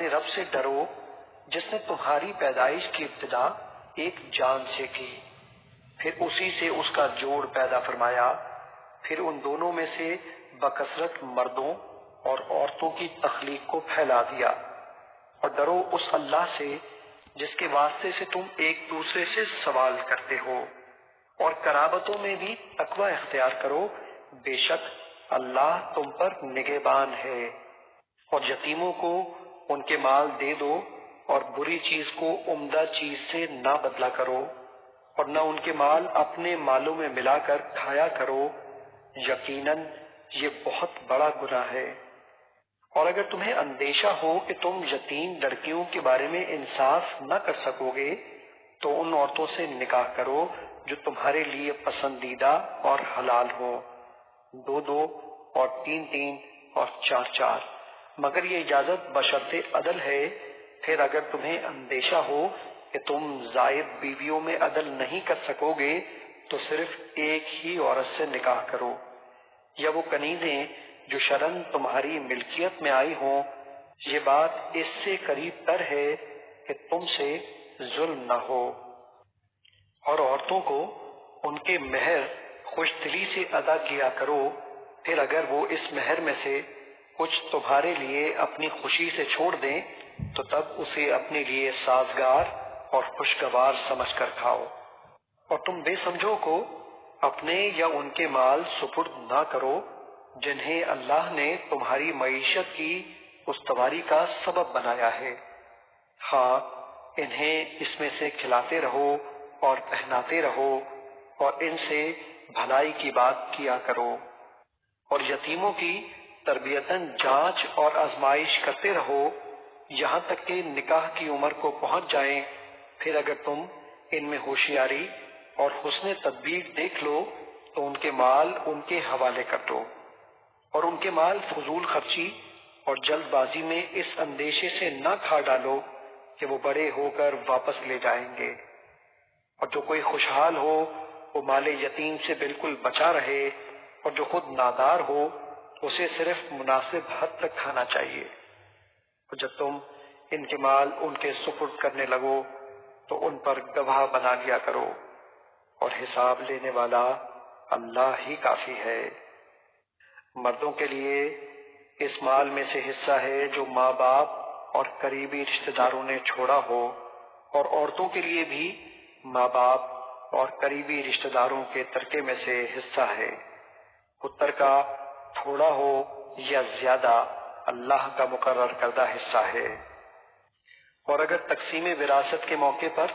اپنے رب سے ڈرو جس نے تمہاری پیدائش کی ابتدا ایک جان سے کی، پھر اسی سے اس کا جوڑ پیدا فرمایا، پھر ان دونوں میں سے بکثرت مردوں اور عورتوں کی تخلیق کو پھیلا دیا۔ اور ڈرو اس اللہ سے جس کے واسطے سے تم ایک دوسرے سے سوال کرتے ہو، اور قرابتوں میں بھی تقوی اختیار کرو، بے شک اللہ تم پر نگہبان ہے۔ اور یتیموں کو ان کے مال دے دو، اور بری چیز کو عمدہ چیز سے نہ بدلا کرو، اور نہ ان کے مال اپنے مالوں میں ملا کر کھایا کرو، یقیناً یہ بہت بڑا گناہ ہے۔ اور اگر تمہیں اندیشہ ہو کہ تم یتیم لڑکیوں کے بارے میں انصاف نہ کر سکو گے تو ان عورتوں سے نکاح کرو جو تمہارے لیے پسندیدہ اور حلال ہو، 2 اور 3 اور 4، مگر یہ اجازت بشرط عدل ہے۔ پھر اگر تمہیں اندیشہ ہو کہ تم زائد بیویوں میں عدل نہیں کر سکو گے تو صرف ایک ہی عورت سے نکاح کرو، یا وہ کنیزیں جو شرعاً تمہاری ملکیت میں آئی ہوں، یہ بات اس سے قریب تر ہے کہ تم سے ظلم نہ ہو۔ اور عورتوں کو ان کے مہر خوش دلی سے ادا کیا کرو، پھر اگر وہ اس مہر میں سے کچھ تمہارے لیے اپنی خوشی سے چھوڑ دیں تو تب اسے اپنے لیے سازگار اور خوشگوار سمجھ کر کھاؤ۔ اور تم بے سمجھوں کو اپنے یا ان کے مال سپرد نہ کرو جنہیں اللہ نے تمہاری معیشت کی استواری کا سبب بنایا ہے، ہاں انہیں اس میں سے کھلاتے رہو اور پہناتے رہو، اور ان سے بھلائی کی بات کیا کرو، اور یتیموں کی تربیتاً جانچ اور آزمائش کرتے رہو یہاں تک کہ نکاح کی عمر کو پہنچ جائیں۔ پھر اگر تم ان میں ہوشیاری اور حسن تدبیر دیکھ لو تو ان کے مال ان کے حوالے کر دو، اور ان کے مال فضول خرچی اور جلد بازی میں اس اندیشے سے نہ کھا ڈالو کہ وہ بڑے ہو کر واپس لے جائیں گے۔ اور جو کوئی خوشحال ہو وہ مال یتیم سے بالکل بچا رہے، اور جو خود نادار ہو اسے صرف مناسب حد تک کھانا چاہیے۔ اور جب تم ان کے مال ان کے سپرد کرنے لگو تو ان پر گواہ بنا لیا کرو، اور حساب لینے والا اللہ ہی کافی ہے۔ مردوں کے لیے اس مال میں سے حصہ ہے جو ماں باپ اور قریبی رشتہ داروں نے چھوڑا ہو، اور عورتوں کے لیے بھی ماں باپ اور قریبی رشتہ داروں کے ترکے میں سے حصہ ہے، پتر کا تھوڑا ہو یا زیادہ اللہ کا مقرر کردہ حصہ ہے۔ اور اگر تقسیم وراثت کے موقع پر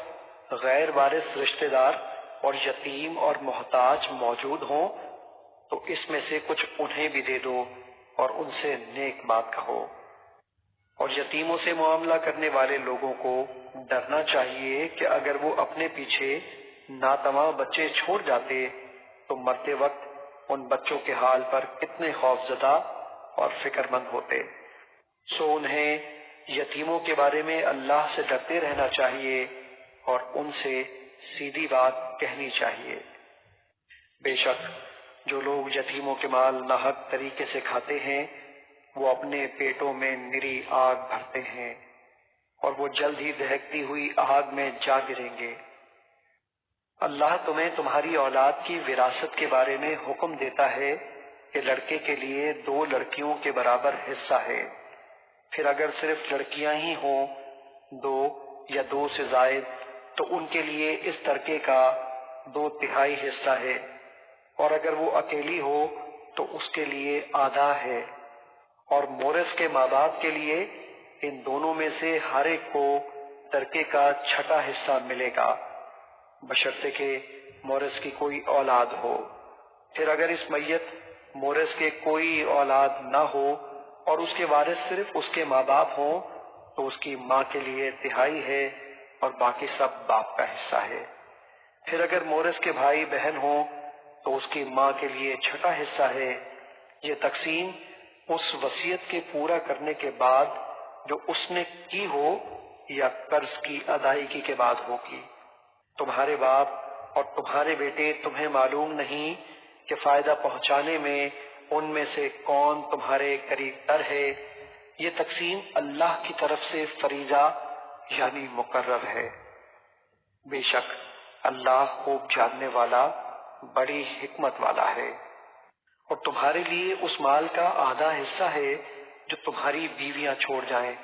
غیر وارث رشتہ دار اور یتیم اور محتاج موجود ہوں تو اس میں سے کچھ انہیں بھی دے دو اور ان سے نیک بات کہو۔ اور یتیموں سے معاملہ کرنے والے لوگوں کو ڈرنا چاہیے کہ اگر وہ اپنے پیچھے ناتواں بچے چھوڑ جاتے تو مرتے وقت ان بچوں کے حال پر کتنے خوف زدہ اور فکر مند ہوتے۔ سو انہیں یتیموں کے بارے میں اللہ سے ڈرتے رہنا چاہیے اور ان سے سیدھی بات کہنی چاہیے۔ بے شک جو لوگ یتیموں کے مال ناحق طریقے سے کھاتے ہیں وہ اپنے پیٹوں میں نری آگ بھرتے ہیں، اور وہ جلد ہی دہکتی ہوئی آگ میں جا گریں گے۔ اللہ تمہیں تمہاری اولاد کی وراثت کے بارے میں حکم دیتا ہے کہ لڑکے کے لیے 2 لڑکیوں کے برابر حصہ ہے، پھر اگر صرف لڑکیاں ہی ہوں 2 یا 2 سے زائد تو ان کے لیے اس ترکے کا 2/3 حصہ ہے، اور اگر وہ اکیلی ہو تو اس کے لیے آدھا ہے، اور مورث کے ماں باپ کے لیے ان دونوں میں سے ہر ایک کو ترکے کا 6واں حصہ ملے گا، بشرطے کہ مورث کی کوئی اولاد ہو۔ پھر اگر اس میت مورث کے کوئی اولاد نہ ہو اور اس کے وارث صرف اس کے ماں باپ ہوں تو اس کی ماں کے لیے 1/3 ہے اور باقی سب باپ کا حصہ ہے۔ پھر اگر مورث کے بھائی بہن ہوں تو اس کی ماں کے لیے 6واں حصہ ہے۔ یہ تقسیم اس وصیت کے پورا کرنے کے بعد جو اس نے کی ہو یا قرض کی ادائیگی کے بعد ہوگی۔ تمہارے باپ اور تمہارے بیٹے تمہیں معلوم نہیں کہ فائدہ پہنچانے میں ان میں سے کون تمہارے قریب تر ہے، یہ تقسیم اللہ کی طرف سے فریضہ یعنی مقرر ہے۔ بے شک اللہ خوب جاننے والا بڑی حکمت والا ہے۔ اور تمہارے لیے اس مال کا آدھا حصہ ہے جو تمہاری بیویاں چھوڑ جائیں،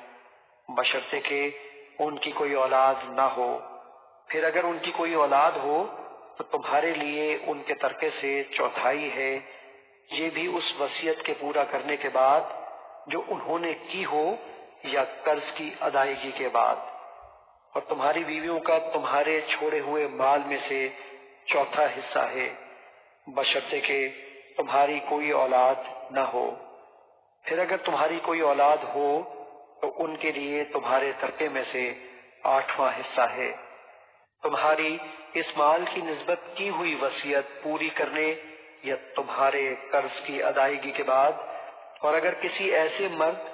بشرطے کہ ان کی کوئی اولاد نہ ہو۔ پھر اگر ان کی کوئی اولاد ہو تو تمہارے لیے ان کے ترکے سے چوتھائی ہے، یہ بھی اس وصیت کے پورا کرنے کے بعد جو انہوں نے کی ہو یا قرض کی ادائیگی کے بعد۔ اور تمہاری بیویوں کا تمہارے چھوڑے ہوئے مال میں سے چوتھا حصہ ہے، بشرطے کہ تمہاری کوئی اولاد نہ ہو۔ پھر اگر تمہاری کوئی اولاد ہو تو ان کے لیے تمہارے ترکے میں سے آٹھواں حصہ ہے۔ تمہاری اس مال کی نسبت کی ہوئی وصیت پوری کرنے یا تمہارے قرض کی ادائیگی کے بعد، اور اگر کسی ایسے مرد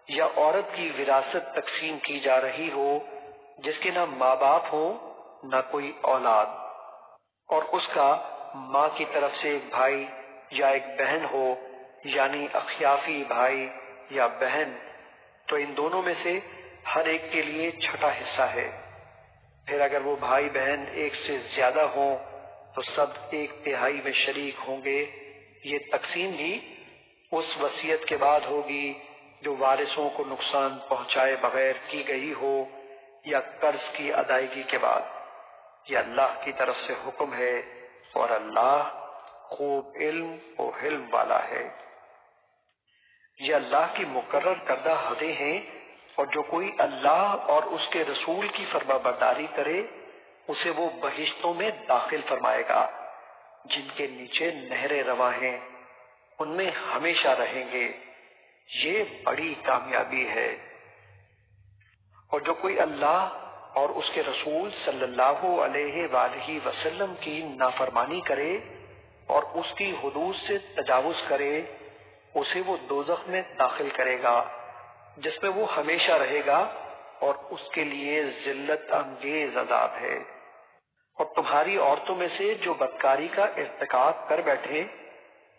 یا عورت کی وراثت تقسیم کی جا رہی ہو جس کے نہ ماں باپ ہو نہ کوئی اولاد، اور اس کا ماں کی طرف سے ایک بھائی یا ایک بہن ہو یعنی اخیافی بھائی یا بہن، تو ان دونوں میں سے ہر ایک کے لیے چھٹا حصہ ہے۔ پھر اگر وہ بھائی بہن ایک سے زیادہ ہوں تو سب ایک تہائی میں شریک ہوں گے۔ یہ تقسیم بھی اس وصیت کے بعد ہوگی جو وارثوں کو نقصان پہنچائے بغیر کی گئی ہو یا قرض کی ادائیگی کے بعد۔ یہ اللہ کی طرف سے حکم ہے اور اللہ خوب علم و حلم والا ہے۔ یہ اللہ کی مقرر کردہ حدیں ہیں، اور جو کوئی اللہ اور اس کے رسول کی فرما برداری کرے اسے وہ بہشتوں میں داخل فرمائے گا جن کے نیچے نہریں رواں ہیں، ان میں ہمیشہ رہیں گے۔ یہ بڑی کامیابی ہے۔ اور جو کوئی اللہ اور اس کے رسول صلی اللہ علیہ وآلہ وسلم کی نافرمانی کرے اور اس کی حدود سے تجاوز کرے اسے وہ دوزخ میں داخل کرے گا جس میں وہ ہمیشہ رہے گا، اور اس کے لیے ذلت انگیز عذاب ہے۔ اور تمہاری عورتوں میں سے جو بدکاری کا ارتکاب کر بیٹھے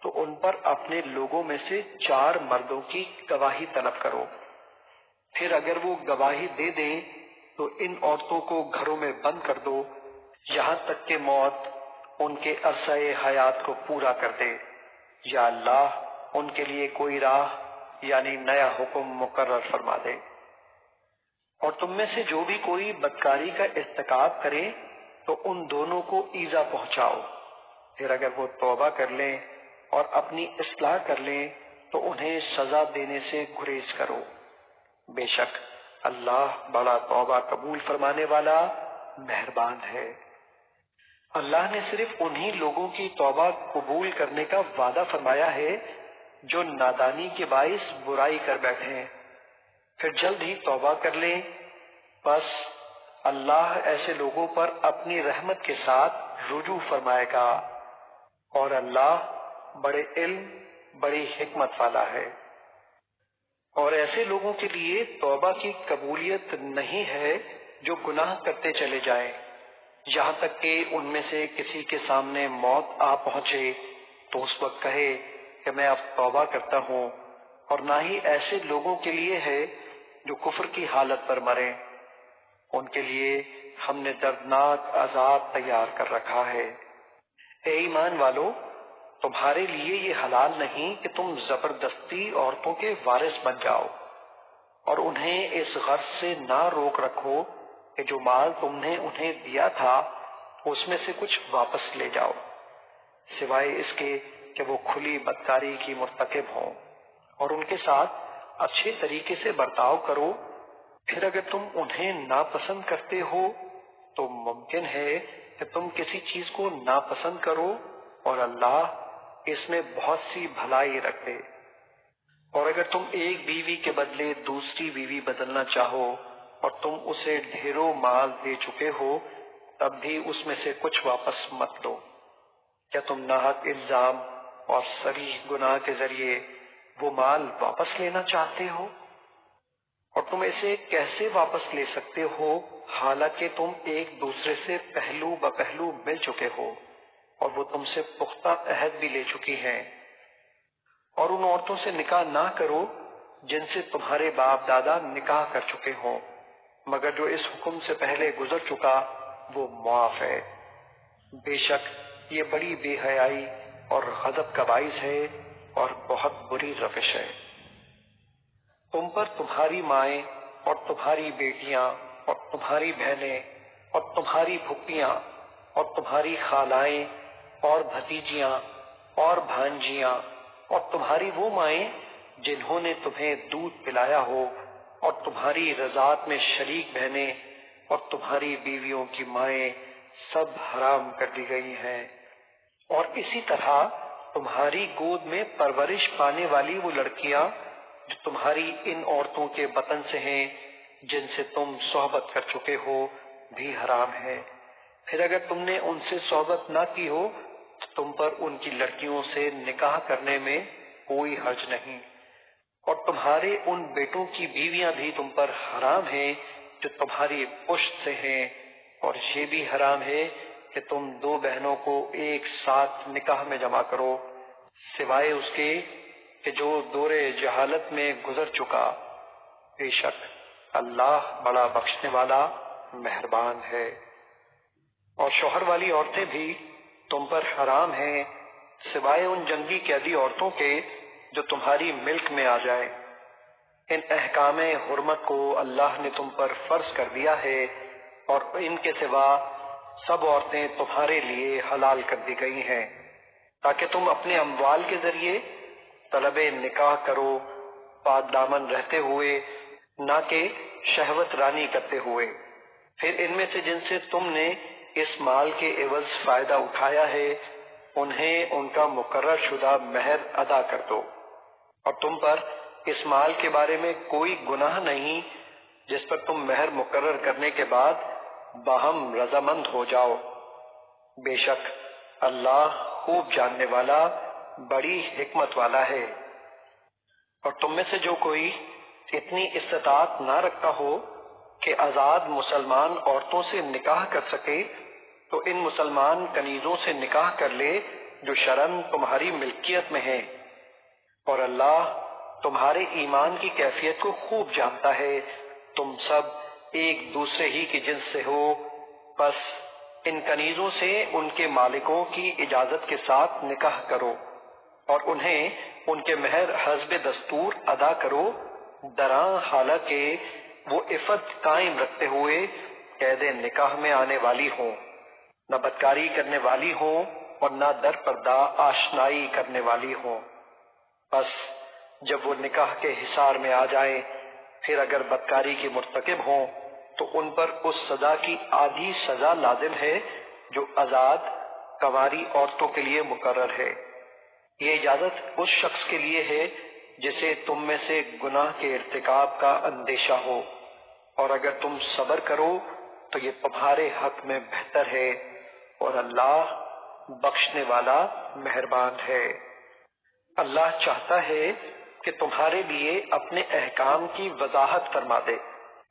تو ان پر اپنے لوگوں میں سے 4 مردوں کی گواہی طلب کرو۔ پھر اگر وہ گواہی دے دیں تو ان عورتوں کو گھروں میں بند کر دو یہاں تک کہ موت ان کے عرصہ حیات کو پورا کر دے، یا اللہ ان کے لیے کوئی راہ یعنی نیا حکم مقرر فرما دے۔ اور تم میں سے جو بھی کوئی بدکاری کا ارتکاب کرے تو ان دونوں کو ایذا پہنچاؤ۔ پھر اگر وہ توبہ کر لیں اور اپنی اصلاح کر لیں تو انہیں سزا دینے سے گریز کرو۔ بے شک اللہ بڑا توبہ قبول فرمانے والا مہربان ہے۔ اللہ نے صرف انہی لوگوں کی توبہ قبول کرنے کا وعدہ فرمایا ہے جو نادانی کے باعث برائی کر بیٹھے ہیں، پھر جلد ہی توبہ کر لیں۔ بس اللہ ایسے لوگوں پر اپنی رحمت کے ساتھ رجوع فرمائے گا، اور اللہ بڑے علم بڑی حکمت والا ہے۔ اور ایسے لوگوں کے لیے توبہ کی قبولیت نہیں ہے جو گناہ کرتے چلے جائیں یہاں تک کہ ان میں سے کسی کے سامنے موت آ پہنچے تو اس وقت کہے کہ میں اب توبہ کرتا ہوں، اور نہ ہی ایسے لوگوں کے لیے ہے جو کفر کی حالت پر مریں، ان کے لیے ہم نے دردناک عذاب تیار کر رکھا ہے۔ اے ایمان والو، تمہارے لیے یہ حلال نہیں کہ تم زبردستی عورتوں کے وارث بن جاؤ، اور انہیں اس غرض سے نہ روک رکھو کہ جو مال تم نے انہیں دیا تھا اس میں سے کچھ واپس لے جاؤ، سوائے اس کے کہ وہ کھلی بدکاری کی مرتکب ہوں، اور ان کے ساتھ اچھے طریقے سے برتاؤ کرو۔ پھر اگر تم انہیں ناپسند کرتے ہو تو ممکن ہے کہ تم کسی چیز کو ناپسند کرو، اور اللہ اس میں بہت سی بھلائی رکھتے۔ اور اگر تم ایک بیوی کے بدلے دوسری بیوی بدلنا چاہو اور تم اسے ڈھیروں مال دے چکے ہو تب بھی اس میں سے کچھ واپس مت لو۔ کیا تم ناحق الزام اور صریح گناہ کے ذریعے وہ مال واپس لینا چاہتے ہو؟ اور تم اسے کیسے واپس لے سکتے ہو حالانکہ تم ایک دوسرے سے پہلو بپہلو مل چکے ہو اور وہ تم سے پختہ عہد بھی لے چکی ہیں؟ اور ان عورتوں سے نکاح نہ کرو جن سے تمہارے باپ دادا نکاح کر چکے ہوں، مگر جو اس حکم سے پہلے گزر چکا وہ معاف ہے۔ بے شک یہ بڑی بے حیائی اور غضب کا باعث ہے اور بہت بری روش ہے۔ تم پر تمہاری مائیں اور تمہاری بیٹیاں اور تمہاری بہنیں اور تمہاری پھپھیاں اور تمہاری خالائیں اور بھتیجیاں اور بھانجیاں اور تمہاری وہ مائیں جنہوں نے تمہیں دودھ پلایا ہو اور تمہاری رضاعت میں شریک بہنیں اور تمہاری بیویوں کی مائیں سب حرام کر دی گئی ہیں، اور اسی طرح تمہاری گود میں پرورش پانے والی وہ لڑکیاں جو تمہاری ان عورتوں کے بطن سے ہیں جن سے تم صحبت کر چکے ہو بھی حرام ہے۔ پھر اگر تم نے ان سے صحبت نہ کی ہو تو تم پر ان کی لڑکیوں سے نکاح کرنے میں کوئی حرج نہیں، اور تمہارے ان بیٹوں کی بیویاں بھی تم پر حرام ہیں جو تمہاری پشت سے ہیں، اور یہ بھی حرام ہے کہ تم دو بہنوں کو ایک ساتھ نکاح میں جمع کرو، سوائے اس کے کہ جو دور جہالت میں گزر چکا۔ بے شک اللہ بڑا بخشنے والا مہربان ہے۔ اور شوہر والی عورتیں بھی تم پر حرام ہیں سوائے ان جنگی قیدی عورتوں کے جو تمہاری ملک میں آ جائیں۔ ان احکام حرمت کو اللہ نے تم پر فرض کر دیا ہے، اور ان کے سوا سب عورتیں تمہارے لیے حلال کر دی گئی ہیں، تاکہ تم اپنے اموال کے ذریعے طلب نکاح کرو، پاک دامن رہتے ہوئے، نہ کہ شہوت رانی کرتے ہوئے۔ پھر ان میں سے جن سے تم نے اس مال کے عوض فائدہ اٹھایا ہے انہیں ان کا مقرر شدہ مہر ادا کر دو، اور تم پر اس مال کے بارے میں کوئی گناہ نہیں جس پر تم مہر مقرر کرنے کے بعد باہم رضامند ہو جاؤ۔ بے شک اللہ خوب جاننے والا بڑی حکمت والا ہے۔ اور تم میں سے جو کوئی اتنی استطاعت نہ رکھتا ہو کہ آزاد مسلمان عورتوں سے نکاح کر سکے تو ان مسلمان کنیزوں سے نکاح کر لے جو شرعاً تمہاری ملکیت میں ہیں، اور اللہ تمہارے ایمان کی کیفیت کو خوب جانتا ہے۔ تم سب ایک دوسرے ہی کی جنس سے ہو، بس ان کنیزوں سے ان کے مالکوں کی اجازت کے ساتھ نکاح کرو، اور انہیں ان کے مہر حسب دستور ادا کرو، دراں حالانکہ وہ عفت قائم رکھتے ہوئے قید نکاح میں آنے والی ہوں، نہ بدکاری کرنے والی ہوں اور نہ در پردہ آشنائی کرنے والی ہوں۔ بس جب وہ نکاح کے حصار میں آ جائیں، پھر اگر بدکاری کی مرتکب ہوں تو ان پر اس سزا کی آدھی سزا لازم ہے جو آزاد کنواری عورتوں کے لیے مقرر ہے۔ یہ اجازت اس شخص کے لیے ہے جسے تم میں سے گناہ کے ارتکاب کا اندیشہ ہو، اور اگر تم صبر کرو تو یہ تمہارے حق میں بہتر ہے، اور اللہ بخشنے والا مہربان ہے۔ اللہ چاہتا ہے کہ تمہارے لیے اپنے احکام کی وضاحت فرما دے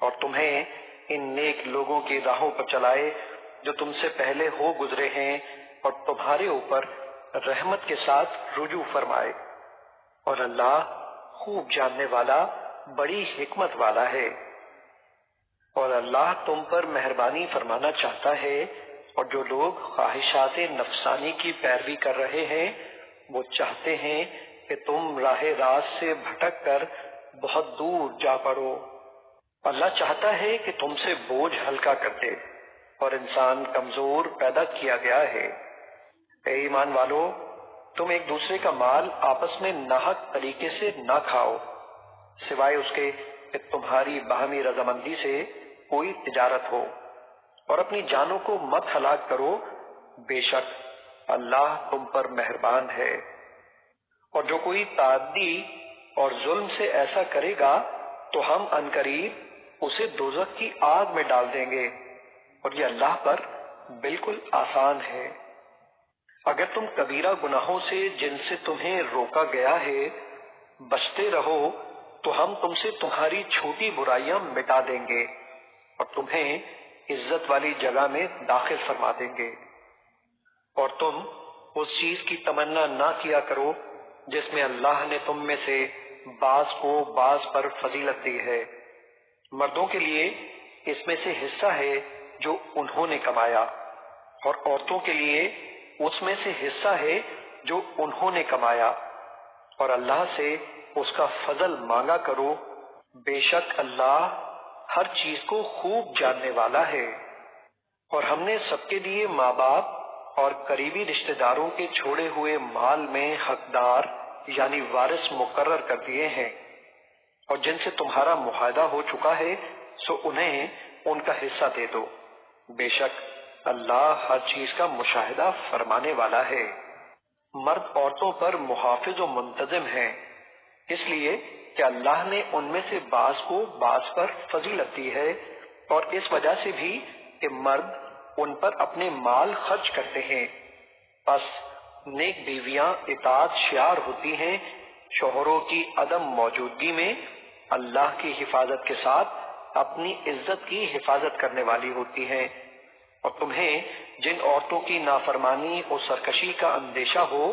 اور تمہیں ان نیک لوگوں کی راہوں پر چلائے جو تم سے پہلے ہو گزرے ہیں، اور تمہارے اوپر رحمت کے ساتھ رجوع فرمائے، اور اللہ خوب جاننے والا بڑی حکمت والا ہے۔ اور اللہ تم پر مہربانی فرمانا چاہتا ہے، اور جو لوگ خواہشات نفسانی کی پیروی کر رہے ہیں وہ چاہتے ہیں کہ تم راہ راست سے بھٹک کر بہت دور جا پڑو۔ اللہ چاہتا ہے کہ تم سے بوجھ ہلکا کر دے، اور انسان کمزور پیدا کیا گیا ہے۔ اے ایمان والو، تم ایک دوسرے کا مال آپس میں ناحق طریقے سے نہ کھاؤ، سوائے اس کے کہ تمہاری باہمی رضامندی سے کوئی تجارت ہو، اور اپنی جانوں کو مت ہلاک کرو، بے شک اللہ تم پر مہربان ہے۔ اور جو کوئی تعدی اور ظلم سے ایسا کرے گا تو ہم عنقریب اسے دوزخ کی آگ میں ڈال دیں گے، اور یہ اللہ پر بالکل آسان ہے۔ اگر تم کبیرہ گناہوں سے جن سے تمہیں روکا گیا ہے بچتے رہو تو ہم تم سے تمہاری چھوٹی برائیاں مٹا دیں گے اور تمہیں عزت والی جگہ میں داخل فرما دیں گے۔ اور تم اس چیز کی تمنا نہ کیا کرو جس میں اللہ نے تم میں سے بعض کو بعض پر فضیلت دی ہے۔ مردوں کے لیے اس میں سے حصہ ہے جو انہوں نے کمایا، اور عورتوں کے لیے اس میں سے حصہ ہے جو انہوں نے کمایا، اور اللہ سے اس کا فضل مانگا کرو، بے شک اللہ ہر چیز کو خوب جاننے والا ہے۔ اور ہم نے سب کے لیے ماں باپ اور قریبی رشتہ داروں کے چھوڑے ہوئے مال میں حقدار یعنی وارث مقرر کر دیے ہیں، اور جن سے تمہارا معاہدہ ہو چکا ہے سو انہیں ان کا حصہ دے دو، بے شک اللہ ہر چیز کا مشاہدہ فرمانے والا ہے۔ مرد عورتوں پر محافظ و منتظم ہیں، اس لیے کہ اللہ نے ان میں سے بعض کو بعض پر فضیلت دی ہے، اور اس وجہ سے بھی کہ مرد ان پر اپنے مال خرچ کرتے ہیں۔ پس نیک بیویاں اطاعت شیار ہوتی ہیں شوہروں کی عدم موجودگی میں اللہ کی حفاظت کے ساتھ اپنی عزت کی حفاظت کرنے والی ہوتی ہیں، اور تمہیں جن عورتوں کی نافرمانی اور سرکشی کا اندیشہ ہو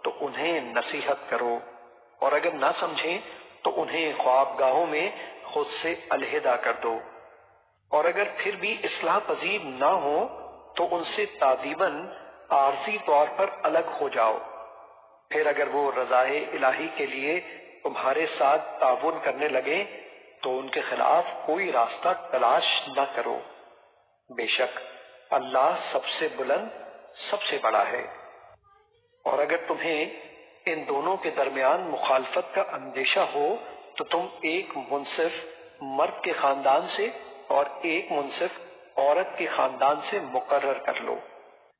تو انہیں نصیحت کرو، اور اگر نہ سمجھیں تو انہیں خوابگاہوں میں خود سے علیحدہ کر دو، اور اگر پھر بھی اصلاح پذیر نہ ہو تو ان سے تادیباً عارضی طور پر الگ ہو جاؤ۔ پھر اگر وہ رضائے الہی کے لیے تمہارے ساتھ تعاون کرنے لگے تو ان کے خلاف کوئی راستہ تلاش نہ کرو، بے شک اللہ سب سے بلند سب سے بڑا ہے۔ اور اگر تمہیں ان دونوں کے درمیان مخالفت کا اندیشہ ہو تو تم ایک منصف مرد کے خاندان سے اور ایک منصف عورت کے خاندان سے مقرر کر لو۔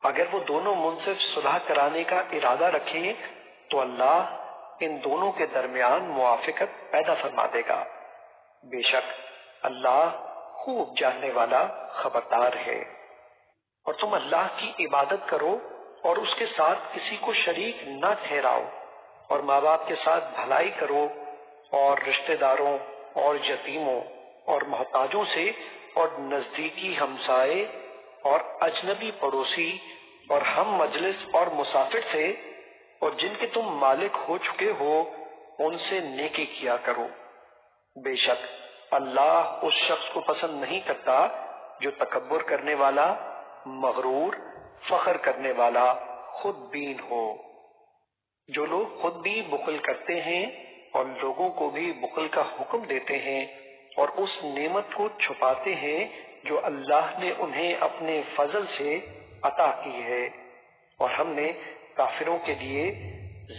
اگر وہ دونوں منصف صلح کرانے کا ارادہ رکھیں تو اللہ ان دونوں کے درمیان موافقت پیدا فرما دے گا، بے شک اللہ خوب جاننے والا خبردار ہے۔ اور تم اللہ کی عبادت کرو اور اس کے ساتھ کسی کو شریک نہ ٹھہراؤ، اور ماں باپ کے ساتھ بھلائی کرو، اور رشتہ داروں اور یتیموں اور محتاجوں سے اور نزدیکی ہمسائے اور اجنبی پڑوسی اور ہم مجلس اور مسافر سے اور جن کے تم مالک ہو چکے ہو ان سے نیکی کیا کرو، بے شک اللہ اس شخص کو پسند نہیں کرتا جو تکبر کرنے والا، مغرور، فخر کرنے والا، خود بین ہو۔ جو لوگ خود بھی بخل کرتے ہیں اور لوگوں کو بھی بخل کا حکم دیتے ہیں اور اس نعمت کو چھپاتے ہیں جو اللہ نے انہیں اپنے فضل سے عطا کی ہے، اور ہم نے کافروں کے لیے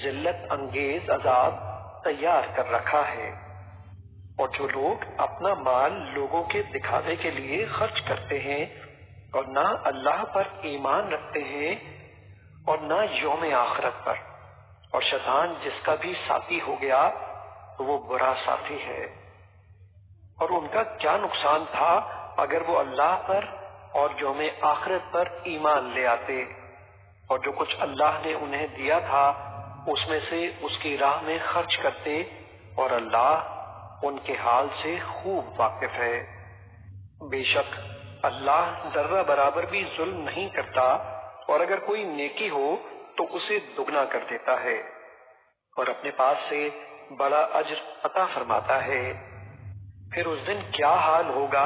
ذلت انگیز عذاب تیار کر رکھا ہے۔ اور جو لوگ اپنا مال لوگوں کے دکھاوے کے لیے خرچ کرتے ہیں اور نہ اللہ پر ایمان رکھتے ہیں اور نہ یوم آخرت پر، اور شیطان جس کا بھی ساتھی ہو گیا تو وہ برا ساتھی ہے۔ اور ان کا کیا نقصان تھا اگر وہ اللہ پر اور یوم آخرت پر ایمان لے آتے، اور جو کچھ اللہ نے انہیں دیا تھا اس میں سے اس کی راہ میں خرچ کرتے، اور اللہ ان کے حال سے خوب واقف ہے۔ بے شک اللہ ذرہ برابر بھی ظلم نہیں کرتا، اور اگر کوئی نیکی ہو تو اسے دگنا کر دیتا ہے، اور اپنے پاس سے بڑا اجر عطا فرماتا ہے۔ پھر اس دن کیا حال ہوگا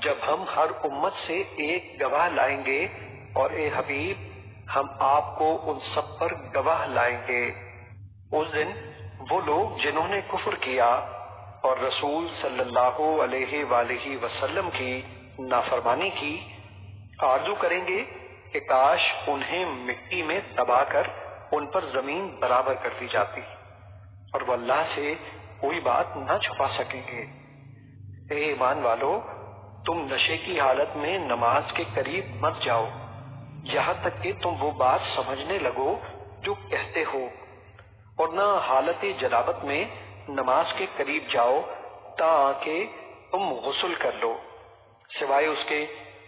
جب ہم ہر امت سے ایک گواہ لائیں گے، اور اے حبیب ہم آپ کو ان سب پر گواہ لائیں گے۔ اس دن وہ لوگ جنہوں نے کفر کیا اور رسول صلی اللہ علیہ وآلہ وسلم کی نافرمانی کی آرزو کریں گے کہ کاش انہیں مٹی میں دبا کر ان پر زمین برابر کر دی جاتی، اور وہ اللہ سے کوئی بات نہ چھپا سکیں گے۔ اے ایمان والو، تم نشے کی حالت میں نماز کے قریب مت جاؤ یہاں تک کہ تم وہ بات سمجھنے لگو جو کہتے ہو، اور نہ حالت جنابت میں نماز کے قریب جاؤ تاکہ تم غسل کر لو، سوائے اس کے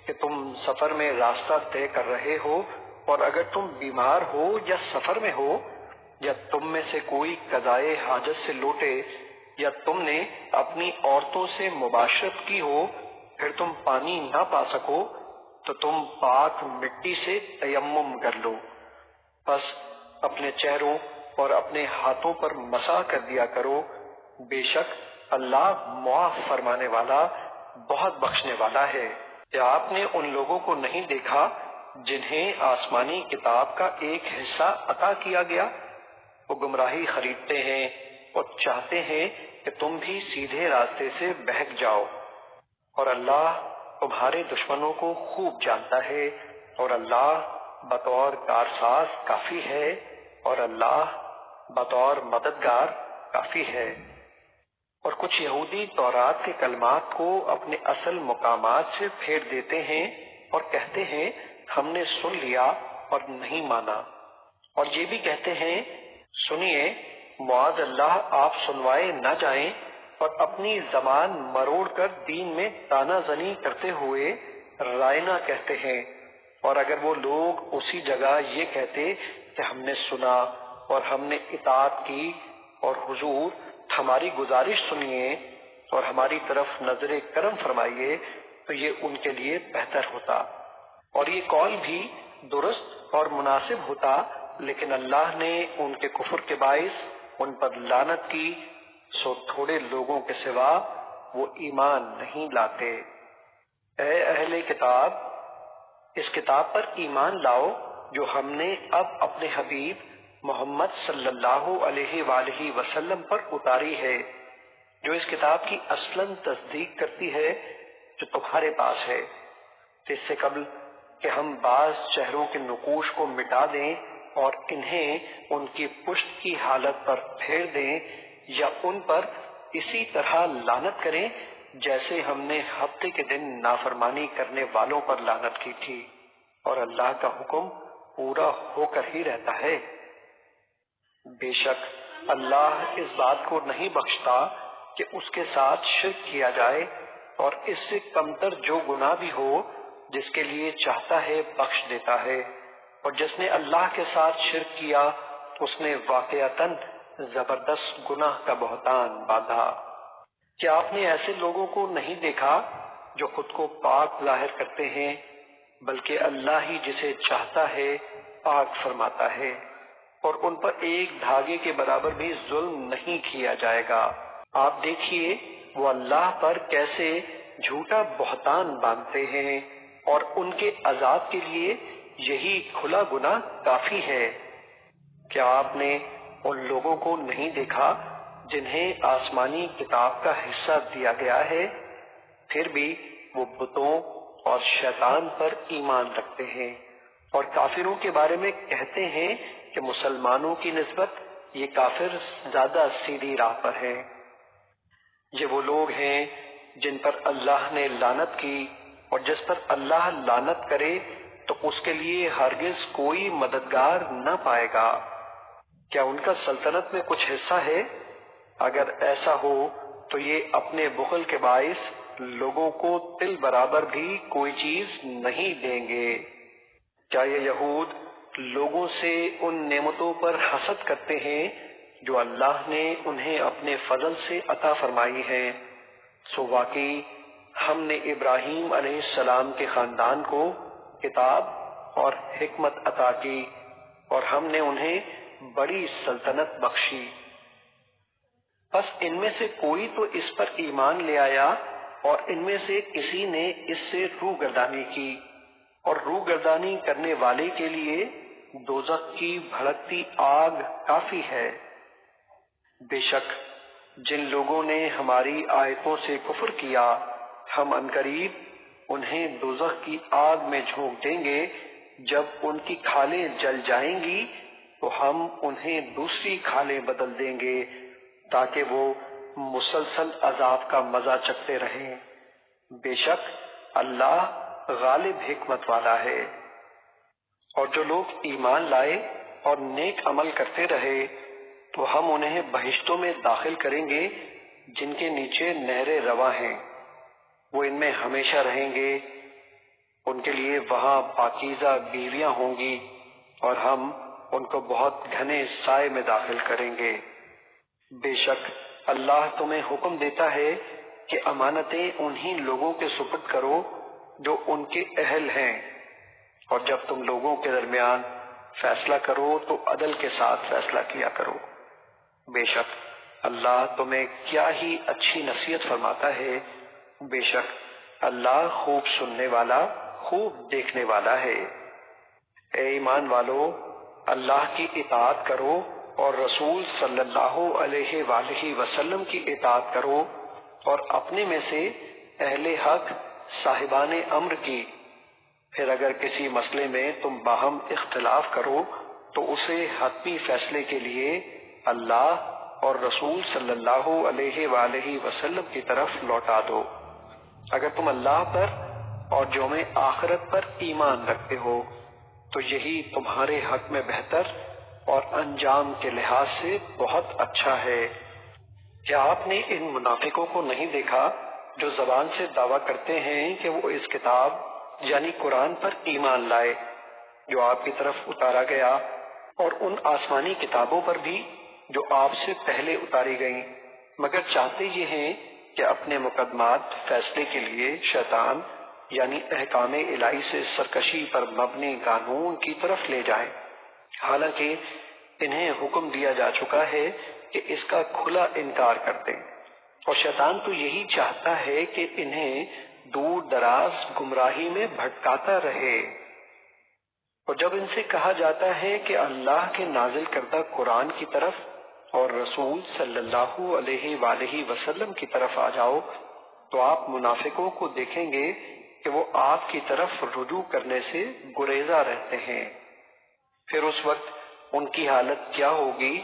کہ تم سفر میں راستہ طے کر رہے ہو، اور اگر تم بیمار ہو یا سفر میں ہو، یا تم میں سے کوئی قضائے حاجت سے لوٹے، یا تم نے اپنی عورتوں سے مباشرت کی ہو پھر تم پانی نہ پا سکو تو تم پاک مٹی سے تیمم کر لو، بس اپنے چہروں اور اپنے ہاتھوں پر مسح کر دیا کرو، بے شک اللہ معاف فرمانے والا بہت بخشنے والا ہے۔ کیا آپ نے ان لوگوں کو نہیں دیکھا جنہیں آسمانی کتاب کا ایک حصہ عطا کیا گیا؟ وہ گمراہی خریدتے ہیں اور چاہتے ہیں کہ تم بھی سیدھے راستے سے بہک جاؤ، اور اللہ تمہارے دشمنوں کو خوب جانتا ہے، اور اللہ بطور کارساز کافی ہے، اور اللہ بطور مددگار کافی ہے۔ اور کچھ یہودی تورات کے کلمات کو اپنے اصل مقامات سے پھیر دیتے ہیں اور کہتے ہیں ہم نے سن لیا اور نہیں مانا، اور یہ بھی کہتے ہیں سنیے معاذ اللہ آپ سنوائے نہ جائیں، اور اپنی زبان مروڑ کر دین میں تانا زنی کرتے ہوئے رائنا کہتے ہیں۔ اور اگر وہ لوگ اسی جگہ یہ کہتے کہ ہم نے سنا اور ہم نے اطاعت کی، اور حضور ہماری گزارش سنیے اور ہماری طرف نظر کرم فرمائیے، تو یہ ان کے لیے بہتر ہوتا اور یہ قول بھی درست اور مناسب ہوتا، لیکن اللہ نے ان کے کفر کے باعث ان پر لعنت کی، سو تھوڑے لوگوں کے سوا وہ ایمان نہیں لاتے۔ اے اہل کتاب، اس کتاب پر ایمان لاؤ جو ہم نے اب اپنے حبیب محمد صلی اللہ علیہ وآلہ وسلم پر اتاری ہے، جو اس کتاب کی اصلاً تصدیق کرتی ہے جو تمہارے پاس ہے، اس سے قبل کہ ہم بعض چہروں کے نقوش کو مٹا دیں اور انہیں ان کی پشت کی حالت پر پھیر دیں، یا ان پر اسی طرح لعنت کریں جیسے ہم نے ہفتے کے دن نافرمانی کرنے والوں پر لعنت کی تھی، اور اللہ کا حکم پورا ہو کر ہی رہتا ہے۔ بے شک اللہ اس بات کو نہیں بخشتا کہ اس کے ساتھ شرک کیا جائے، اور اس سے کمتر جو گناہ بھی ہو جس کے لیے چاہتا ہے بخش دیتا ہے، اور جس نے اللہ کے ساتھ شرک کیا اس نے واقعتاً زبردست گناہ کا بہتان باندھا۔ کیا آپ نے ایسے لوگوں کو نہیں دیکھا جو خود کو پاک ظاہر کرتے ہیں، بلکہ اللہ ہی جسے چاہتا ہے پاک فرماتا ہے، اور ان پر ایک دھاگے کے برابر بھی ظلم نہیں کیا جائے گا۔ آپ دیکھیے وہ اللہ پر کیسے جھوٹا بہتان باندھتے ہیں، اور ان کے عذاب کے لیے یہی کھلا گناہ کافی ہے۔ کیا آپ نے ان لوگوں کو نہیں دیکھا جنہیں آسمانی کتاب کا حصہ دیا گیا ہے، پھر بھی وہ بتوں اور شیطان پر ایمان رکھتے ہیں، اور کافروں کے بارے میں کہتے ہیں کہ مسلمانوں کی نسبت یہ کافر زیادہ سیدھی راہ پر ہیں۔ یہ وہ لوگ ہیں جن پر اللہ نے لعنت کی، اور جس پر اللہ لعنت کرے تو اس کے لیے ہرگز کوئی مددگار نہ پائے گا۔ کیا ان کا سلطنت میں کچھ حصہ ہے؟ اگر ایسا ہو تو یہ اپنے بخل کے باعث لوگوں کو تل برابر بھی کوئی چیز نہیں دیں گے۔ کیا یہ یہود لوگوں سے ان نعمتوں پر حسد کرتے ہیں جو اللہ نے انہیں اپنے فضل سے عطا فرمائی ہیں؟ سو واقعی ہم نے ابراہیم علیہ السلام کے خاندان کو کتاب اور حکمت عطا کی، اور ہم نے انہیں بڑی سلطنت بخشی۔ بس ان میں سے کوئی تو اس پر ایمان لے آیا، اور ان میں سے کسی نے اس سے روگردانی کی، اور روگردانی کرنے والے کے لیے دوزخ کی بھڑکتی آگ کافی ہے۔ بے شک جن لوگوں نے ہماری آیتوں سے کفر کیا، ہم عنقریب انہیں دوزخ کی آگ میں جھونک دیں گے، جب ان کی کھالیں جل جائیں گی تو ہم انہیں دوسری کھالیں بدل دیں گے تاکہ وہ مسلسل عذاب کا مزہ چکھتے رہیں۔ بے شک اللہ غالب حکمت والا ہے۔ اور جو لوگ ایمان لائے اور نیک عمل کرتے رہے تو ہم انہیں بہشتوں میں داخل کریں گے جن کے نیچے نہریں رواں ہیں، وہ ان میں ہمیشہ رہیں گے، ان کے لیے وہاں پاکیزہ بیویاں ہوں گی، اور ہم ان کو بہت گھنے سائے میں داخل کریں گے۔ بے شک اللہ تمہیں حکم دیتا ہے کہ امانتیں انہی لوگوں کے سپرد کرو جو ان کے اہل ہیں، اور جب تم لوگوں کے درمیان فیصلہ کرو تو عدل کے ساتھ فیصلہ کیا کرو۔ بے شک اللہ تمہیں کیا ہی اچھی نصیحت فرماتا ہے، بے شک اللہ خوب سننے والا، خوب دیکھنے والا ہے۔ اے ایمان والو، اللہ کی اطاعت کرو اور رسول صلی اللہ علیہ وآلہ وسلم کی اطاعت کرو، اور اپنے میں سے اہل حق صاحبان امر کی۔ پھر اگر کسی مسئلے میں تم باہم اختلاف کرو تو اسے حتمی فیصلے کے لیے اللہ اور رسول صلی اللہ علیہ وآلہ وسلم کی طرف لوٹا دو۔ اگر تم اللہ پر اور یوم آخرت پر ایمان رکھتے ہو تو یہی تمہارے حق میں بہتر اور انجام کے لحاظ سے بہت اچھا ہے۔ کیا آپ نے ان منافقوں کو نہیں دیکھا جو زبان سے دعویٰ کرتے ہیں کہ وہ اس کتاب یعنی قرآن پر ایمان لائے جو آپ کی طرف اتارا گیا، اور ان آسمانی کتابوں پر بھی جو آپ سے پہلے اتاری گئیں، مگر چاہتے یہ ہیں کہ اپنے مقدمات فیصلے کے لیے شیطان یعنی احکام الہی سے سرکشی پر مبنی قانون کی طرف لے جائیں، حالانکہ انہیں حکم دیا جا چکا ہے کہ اس کا کھلا انکار کر دیں، اور شیطان تو یہی چاہتا ہے کہ انہیں دور دراز گمراہی میں بھٹکاتا رہے۔ اور جب ان سے کہا جاتا ہے کہ اللہ کے نازل کردہ قرآن کی طرف اور رسول صلی اللہ علیہ وآلہ وسلم کی طرف آ جاؤ تو آپ منافقوں کو دیکھیں گے کہ وہ آپ کی طرف رجوع کرنے سے گریزا رہتے ہیں۔ پھر اس وقت ان کی حالت کیا ہوگی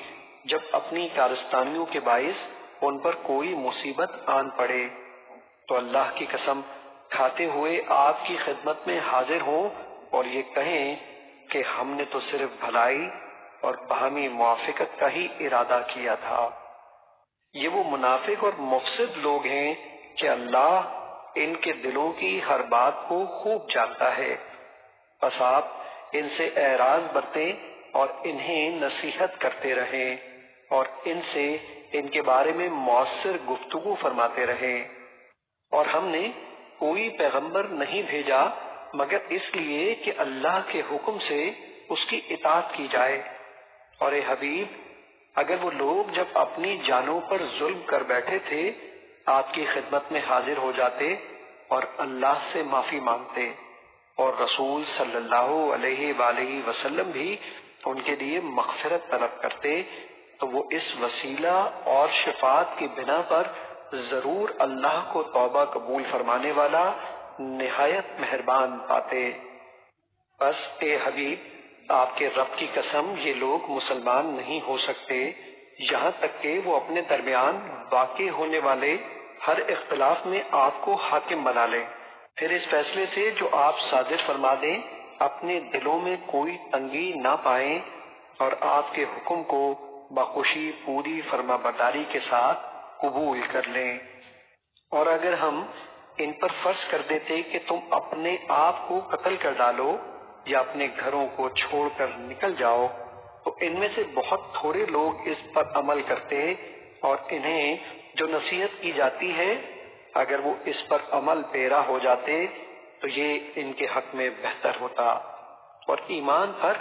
جب اپنی کارستانیوں کے باعث ان پر کوئی مصیبت آن پڑے تو اللہ کی قسم کھاتے ہوئے آپ کی خدمت میں حاضر ہوں اور یہ کہیں کہ ہم نے تو صرف بھلائی اور باہمی موافقت کا ہی ارادہ کیا تھا۔ یہ وہ منافق اور مفسد لوگ ہیں کہ اللہ ان کے دلوں کی ہر بات کو خوب جانتا ہے، بس آپ ان سے اعراض برتیں اور انہیں نصیحت کرتے رہیں اور ان سے ان کے بارے میں مؤثر گفتگو فرماتے رہیں۔ اور ہم نے کوئی پیغمبر نہیں بھیجا مگر اس لیے کہ اللہ کے حکم سے اس کی اطاعت کی جائے، اور اے حبیب اگر وہ لوگ جب اپنی جانوں پر ظلم کر بیٹھے تھے آپ کی خدمت میں حاضر ہو جاتے اور اللہ سے معافی مانگتے، اور رسول صلی اللہ علیہ وآلہ وسلم بھی ان کے لیے مغفرت طلب کرتے تو وہ اس وسیلہ اور شفاعت کی بنا پر ضرور اللہ کو توبہ قبول فرمانے والا نہایت مہربان پاتے۔ بس اے حبیب آپ کے رب کی قسم یہ لوگ مسلمان نہیں ہو سکتے یہاں تک کہ وہ اپنے درمیان واقع ہونے والے ہر اختلاف میں آپ کو حاکم بنا لیں، پھر اس فیصلے سے جو آپ صادر فرما دیں اپنے دلوں میں کوئی تنگی نہ پائیں اور آپ کے حکم کو بخوشی پوری فرما برداری کے ساتھ قبول کر لیں۔ اور اگر ہم ان پر فرض کر دیتے کہ تم اپنے آپ کو قتل کر ڈالو یا اپنے گھروں کو چھوڑ کر نکل جاؤ تو ان میں سے بہت تھوڑے لوگ اس پر عمل کرتے، اور انہیں جو نصیحت کی جاتی ہے اگر وہ اس پر عمل پیرا ہو جاتے تو یہ ان کے حق میں بہتر ہوتا اور ایمان پر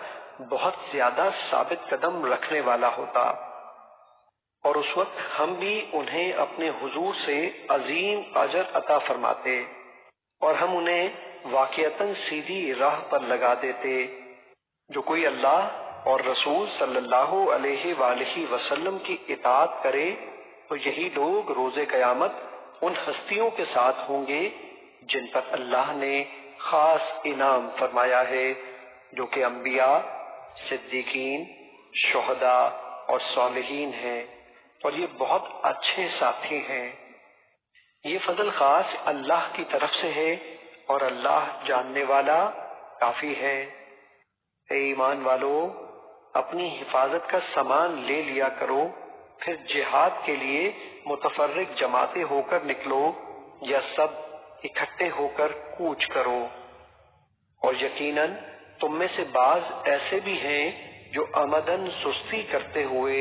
بہت زیادہ ثابت قدم رکھنے والا ہوتا، اور اس وقت ہم بھی انہیں اپنے حضور سے عظیم اجر عطا فرماتے اور ہم انہیں واقعتاً سیدھی راہ پر لگا دیتے۔ جو کوئی اللہ اور رسول صلی اللہ علیہ وآلہ وسلم کی اطاعت کرے تو یہی لوگ روز قیامت ان ہستیوں کے ساتھ ہوں گے جن پر اللہ نے خاص انعام فرمایا ہے، جو کہ انبیاء، صدیقین، شہداء اور صالحین ہیں، اور یہ بہت اچھے ساتھی ہیں۔ یہ فضل خاص اللہ کی طرف سے ہے اور اللہ جاننے والا کافی ہے۔ اے ایمان والو، اپنی حفاظت کا سامان لے لیا کرو، پھر جہاد کے لیے متفرق جماعتیں ہو کر نکلو یا سب اکٹھے ہو کر کوچ کرو، اور یقیناً تم میں سے بعض ایسے بھی ہیں جو عمدن سستی کرتے ہوئے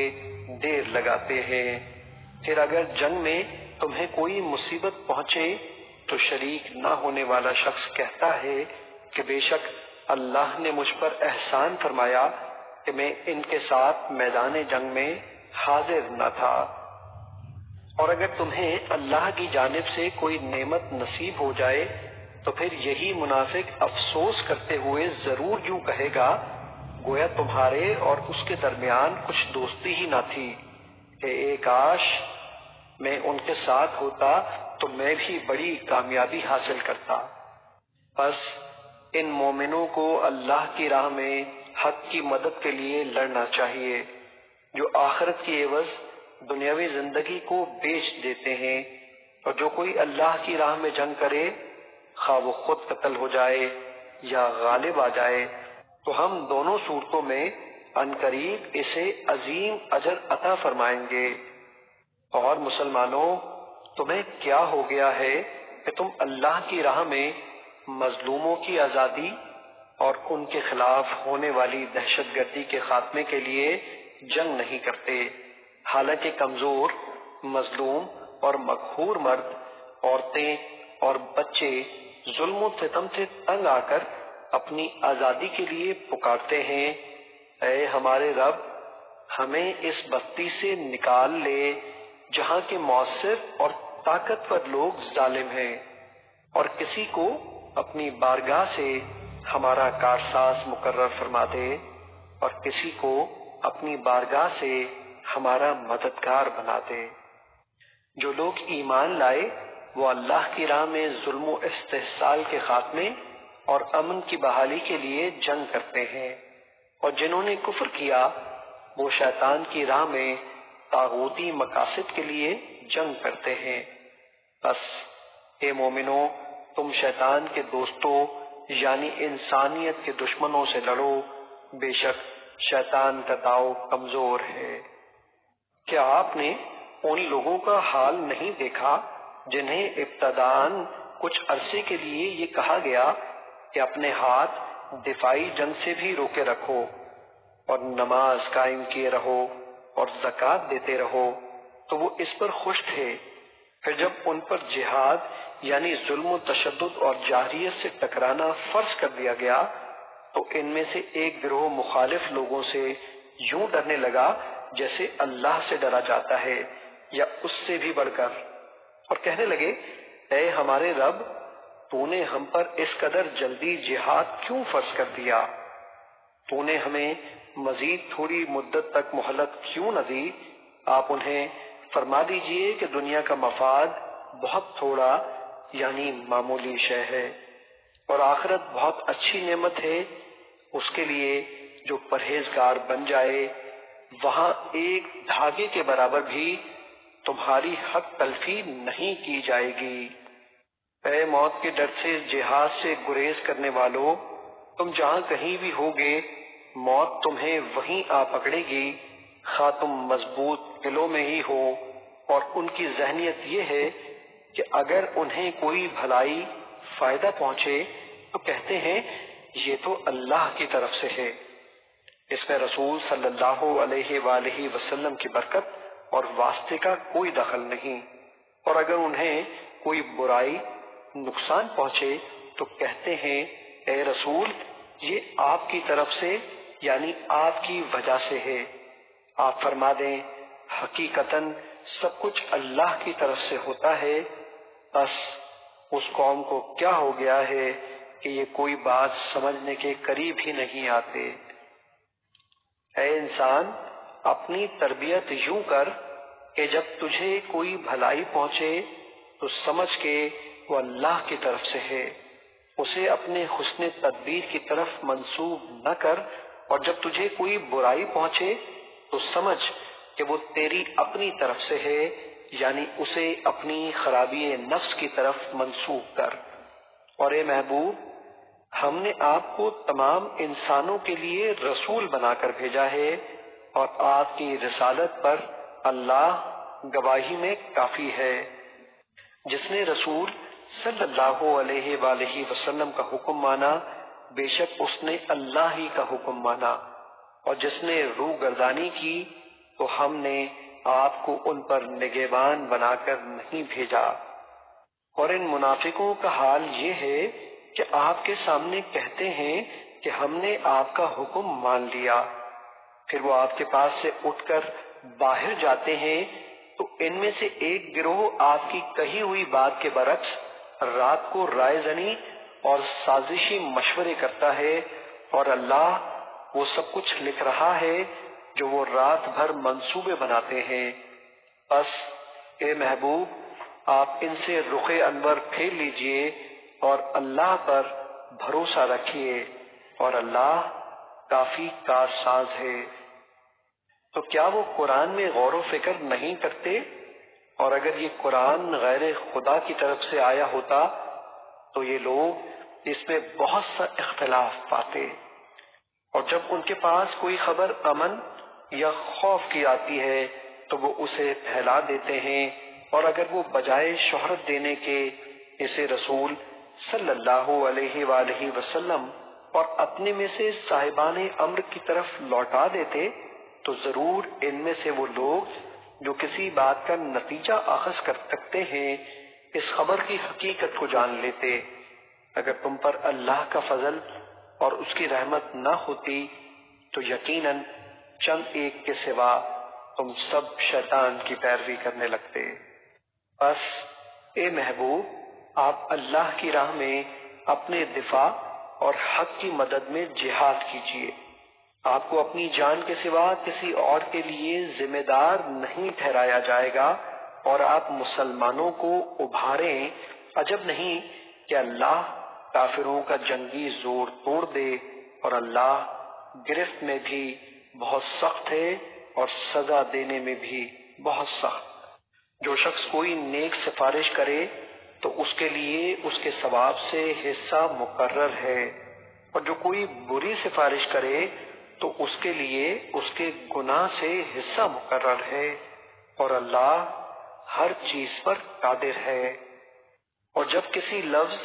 دیر لگاتے ہیں۔ پھر اگر جنگ میں تمہیں کوئی مصیبت پہنچے تو شریک نہ ہونے والا شخص کہتا ہے کہ بے شک اللہ نے مجھ پر احسان فرمایا کہ میں ان کے ساتھ میدان جنگ میں حاضر نہ تھا، اور اگر تمہیں اللہ کی جانب سے کوئی نعمت نصیب ہو جائے تو پھر یہی منافق افسوس کرتے ہوئے ضرور یوں کہے گا گویا تمہارے اور اس کے درمیان کچھ دوستی ہی نہ تھی کہ اے کاش میں ان کے ساتھ ہوتا تو میں بھی بڑی کامیابی حاصل کرتا۔ بس ان مومنوں کو اللہ کی راہ میں حق کی مدد کے لیے لڑنا چاہیے جو آخرت کی عوض دنیاوی زندگی کو بیچ دیتے ہیں، اور جو کوئی اللہ کی راہ میں جنگ کرے خواہ وہ خود قتل ہو جائے یا غالب آ جائے تو ہم دونوں صورتوں میں عنقریب اسے عظیم اجر عطا فرمائیں گے۔ اور مسلمانوں، تمہیں کیا ہو گیا ہے کہ تم اللہ کی راہ میں مظلوموں کی آزادی اور ان کے خلاف ہونے والی دہشت گردی کے خاتمے کے لیے جنگ نہیں کرتے، حالانکہ کمزور، مظلوم اور مقہور مرد، عورتیں اور بچے ظلم و ستم سے تنگ آ کر اپنی آزادی کے لیے پکارتے ہیں اے ہمارے رب، ہمیں اس بستی سے نکال لے جہاں کے مؤثر اور طاقتور لوگ ظالم ہیں، اور کسی کو اپنی بارگاہ سے ہمارا کارساز مقرر فرما دے اور کسی کو اپنی بارگاہ سے ہمارا مددگار بنا دے۔ جو لوگ ایمان لائے وہ اللہ کی راہ میں ظلم و استحصال کے خاتمے اور امن کی بحالی کے لیے جنگ کرتے ہیں، اور جنہوں نے کفر کیا وہ شیطان کی راہ میں طاغوتی مقاصد کے لیے جنگ کرتے ہیں۔ بس اے مومنو، تم شیطان کے دوستوں یعنی انسانیت کے دشمنوں سے لڑو، بے شک شیطان کا داؤ کمزور ہے۔ کیا آپ نے ان لوگوں کا حال نہیں دیکھا جنہیں ابتداءً کچھ عرصے کے لیے یہ کہا گیا کہ اپنے ہاتھ دفاعی جنگ سے بھی روکے رکھو اور نماز قائم کیے رہو اور زکوٰۃ دیتے رہو، تو وہ اس پر خوش تھے۔ پھر جب ان پر جہاد یعنی ظلم و تشدد اور جاہلیت سے ٹکرانا فرض کر دیا گیا تو ان میں سے ایک گروہ مخالف لوگوں سے یوں ڈرنے لگا جیسے اللہ سے ڈرا جاتا ہے یا اس سے بھی بڑھ کر، اور کہنے لگے اے ہمارے رب، تو نے ہم پر اس قدر جلدی جہاد کیوں فرض کر دیا؟ تو نے ہمیں مزید تھوڑی مدت تک مہلت کیوں نہ دی؟ آپ انہیں فرما دیجئے کہ دنیا کا مفاد بہت تھوڑا یعنی معمولی شے ہے، اور آخرت بہت اچھی نعمت ہے اس کے لیے جو پرہیزگار بن جائے، وہاں ایک دھاگے کے برابر بھی تمہاری حق تلفی نہیں کی جائے گی۔ اے موت کے ڈر سے جہاد سے گریز کرنے والو، تم جہاں کہیں بھی ہوگے موت تمہیں وہیں آ پکڑے گی، خواہ تم مضبوط قلعوں میں ہی ہو۔ اور ان کی ذہنیت یہ ہے کہ اگر انہیں کوئی بھلائی فائدہ پہنچے تو کہتے ہیں یہ تو اللہ کی طرف سے ہے، اس میں رسول صلی اللہ علیہ وآلہ وسلم کی برکت اور واسطے کا کوئی دخل نہیں۔ اور اگر انہیں کوئی برائی نقصان پہنچے تو کہتے ہیں اے رسول یہ آپ کی طرف سے یعنی آپ کی وجہ سے ہے۔ آپ فرما دیں حقیقتاً سب کچھ اللہ کی طرف سے ہوتا ہے، بس اس قوم کو کیا ہو گیا ہے کہ یہ کوئی بات سمجھنے کے قریب ہی نہیں آتے۔ اے انسان، اپنی تربیت یوں کر کہ جب تجھے کوئی بھلائی پہنچے تو سمجھ کے وہ اللہ کی طرف سے ہے، اسے اپنے حسن تدبیر کی طرف منسوب نہ کر، اور جب تجھے کوئی برائی پہنچے تو سمجھ کہ وہ تیری اپنی طرف سے ہے، یعنی اسے اپنی خرابی نفس کی طرف منسوب کر۔ اور اے محبوب، ہم نے آپ کو تمام انسانوں کے لیے رسول بنا کر بھیجا ہے، اور آپ کی رسالت پر اللہ گواہی میں کافی ہے۔ جس نے رسول صلی اللہ علیہ وآلہ وسلم کا حکم مانا، بے شک اس نے اللہ ہی کا حکم مانا، اور جس نے روح گردانی کی تو ہم نے آپ کو ان پر نگہبان بنا کر نہیں بھیجا۔ اور ان منافقوں کا حال یہ ہے کہ آپ کے سامنے کہتے ہیں کہ ہم نے آپ کا حکم مان لیا، پھر وہ آپ کے پاس سے اٹھ کر باہر جاتے ہیں تو ان میں سے ایک گروہ آپ کی کہی ہوئی بات کے برعکس رات کو رائے زنی اور سازشی مشورے کرتا ہے، اور اللہ وہ سب کچھ لکھ رہا ہے جو وہ رات بھر منصوبے بناتے ہیں۔ بس اے محبوب، آپ ان سے رخ انور پھیر لیجئے اور اللہ پر بھروسہ رکھیے، اور اللہ کافی کارساز ہے۔ تو کیا وہ قرآن میں غور و فکر نہیں کرتے؟ اور اگر یہ قرآن غیر خدا کی طرف سے آیا ہوتا تو یہ لوگ اس میں بہت سا اختلاف پاتے، اور جب ان کے پاس کوئی خبر امن یا خوف کی آتی ہے تو وہ اسے پھیلا دیتے ہیں، اور اگر وہ بجائے شہرت دینے کے اسے رسول صلی اللہ علیہ وآلہ وسلم اور اپنے میں سے صاحبان امر کی طرف لوٹا دیتے تو ضرور ان میں سے وہ لوگ جو کسی بات کا نتیجہ اخذ کر سکتے ہیں اس خبر کی حقیقت کو جان لیتے۔ اگر تم پر اللہ کا فضل اور اس کی رحمت نہ ہوتی تو یقیناً چند ایک کے سوا تم سب شیطان کی پیروی کرنے لگتے۔ بس اے محبوب، آپ اللہ کی راہ میں اپنے دفاع اور حق کی مدد میں جہاد کیجیے۔ آپ کو اپنی جان کے سوا کسی اور کے لیے ذمہ دار نہیں ٹھہرایا جائے گا، اور آپ مسلمانوں کو ابھاریں۔ عجب نہیں کہ اللہ کافروں کا جنگی زور توڑ دے، اور اللہ گرفت میں بھی بہت سخت ہے اور سزا دینے میں بھی بہت سخت۔ جو شخص کوئی نیک سفارش کرے تو اس کے لیے اس کے ثواب سے حصہ مقرر ہے، اور جو کوئی بری سفارش کرے تو اس کے لیے اس کے گناہ سے حصہ مقرر ہے، اور اللہ ہر چیز پر قادر ہے۔ اور جب کسی لفظ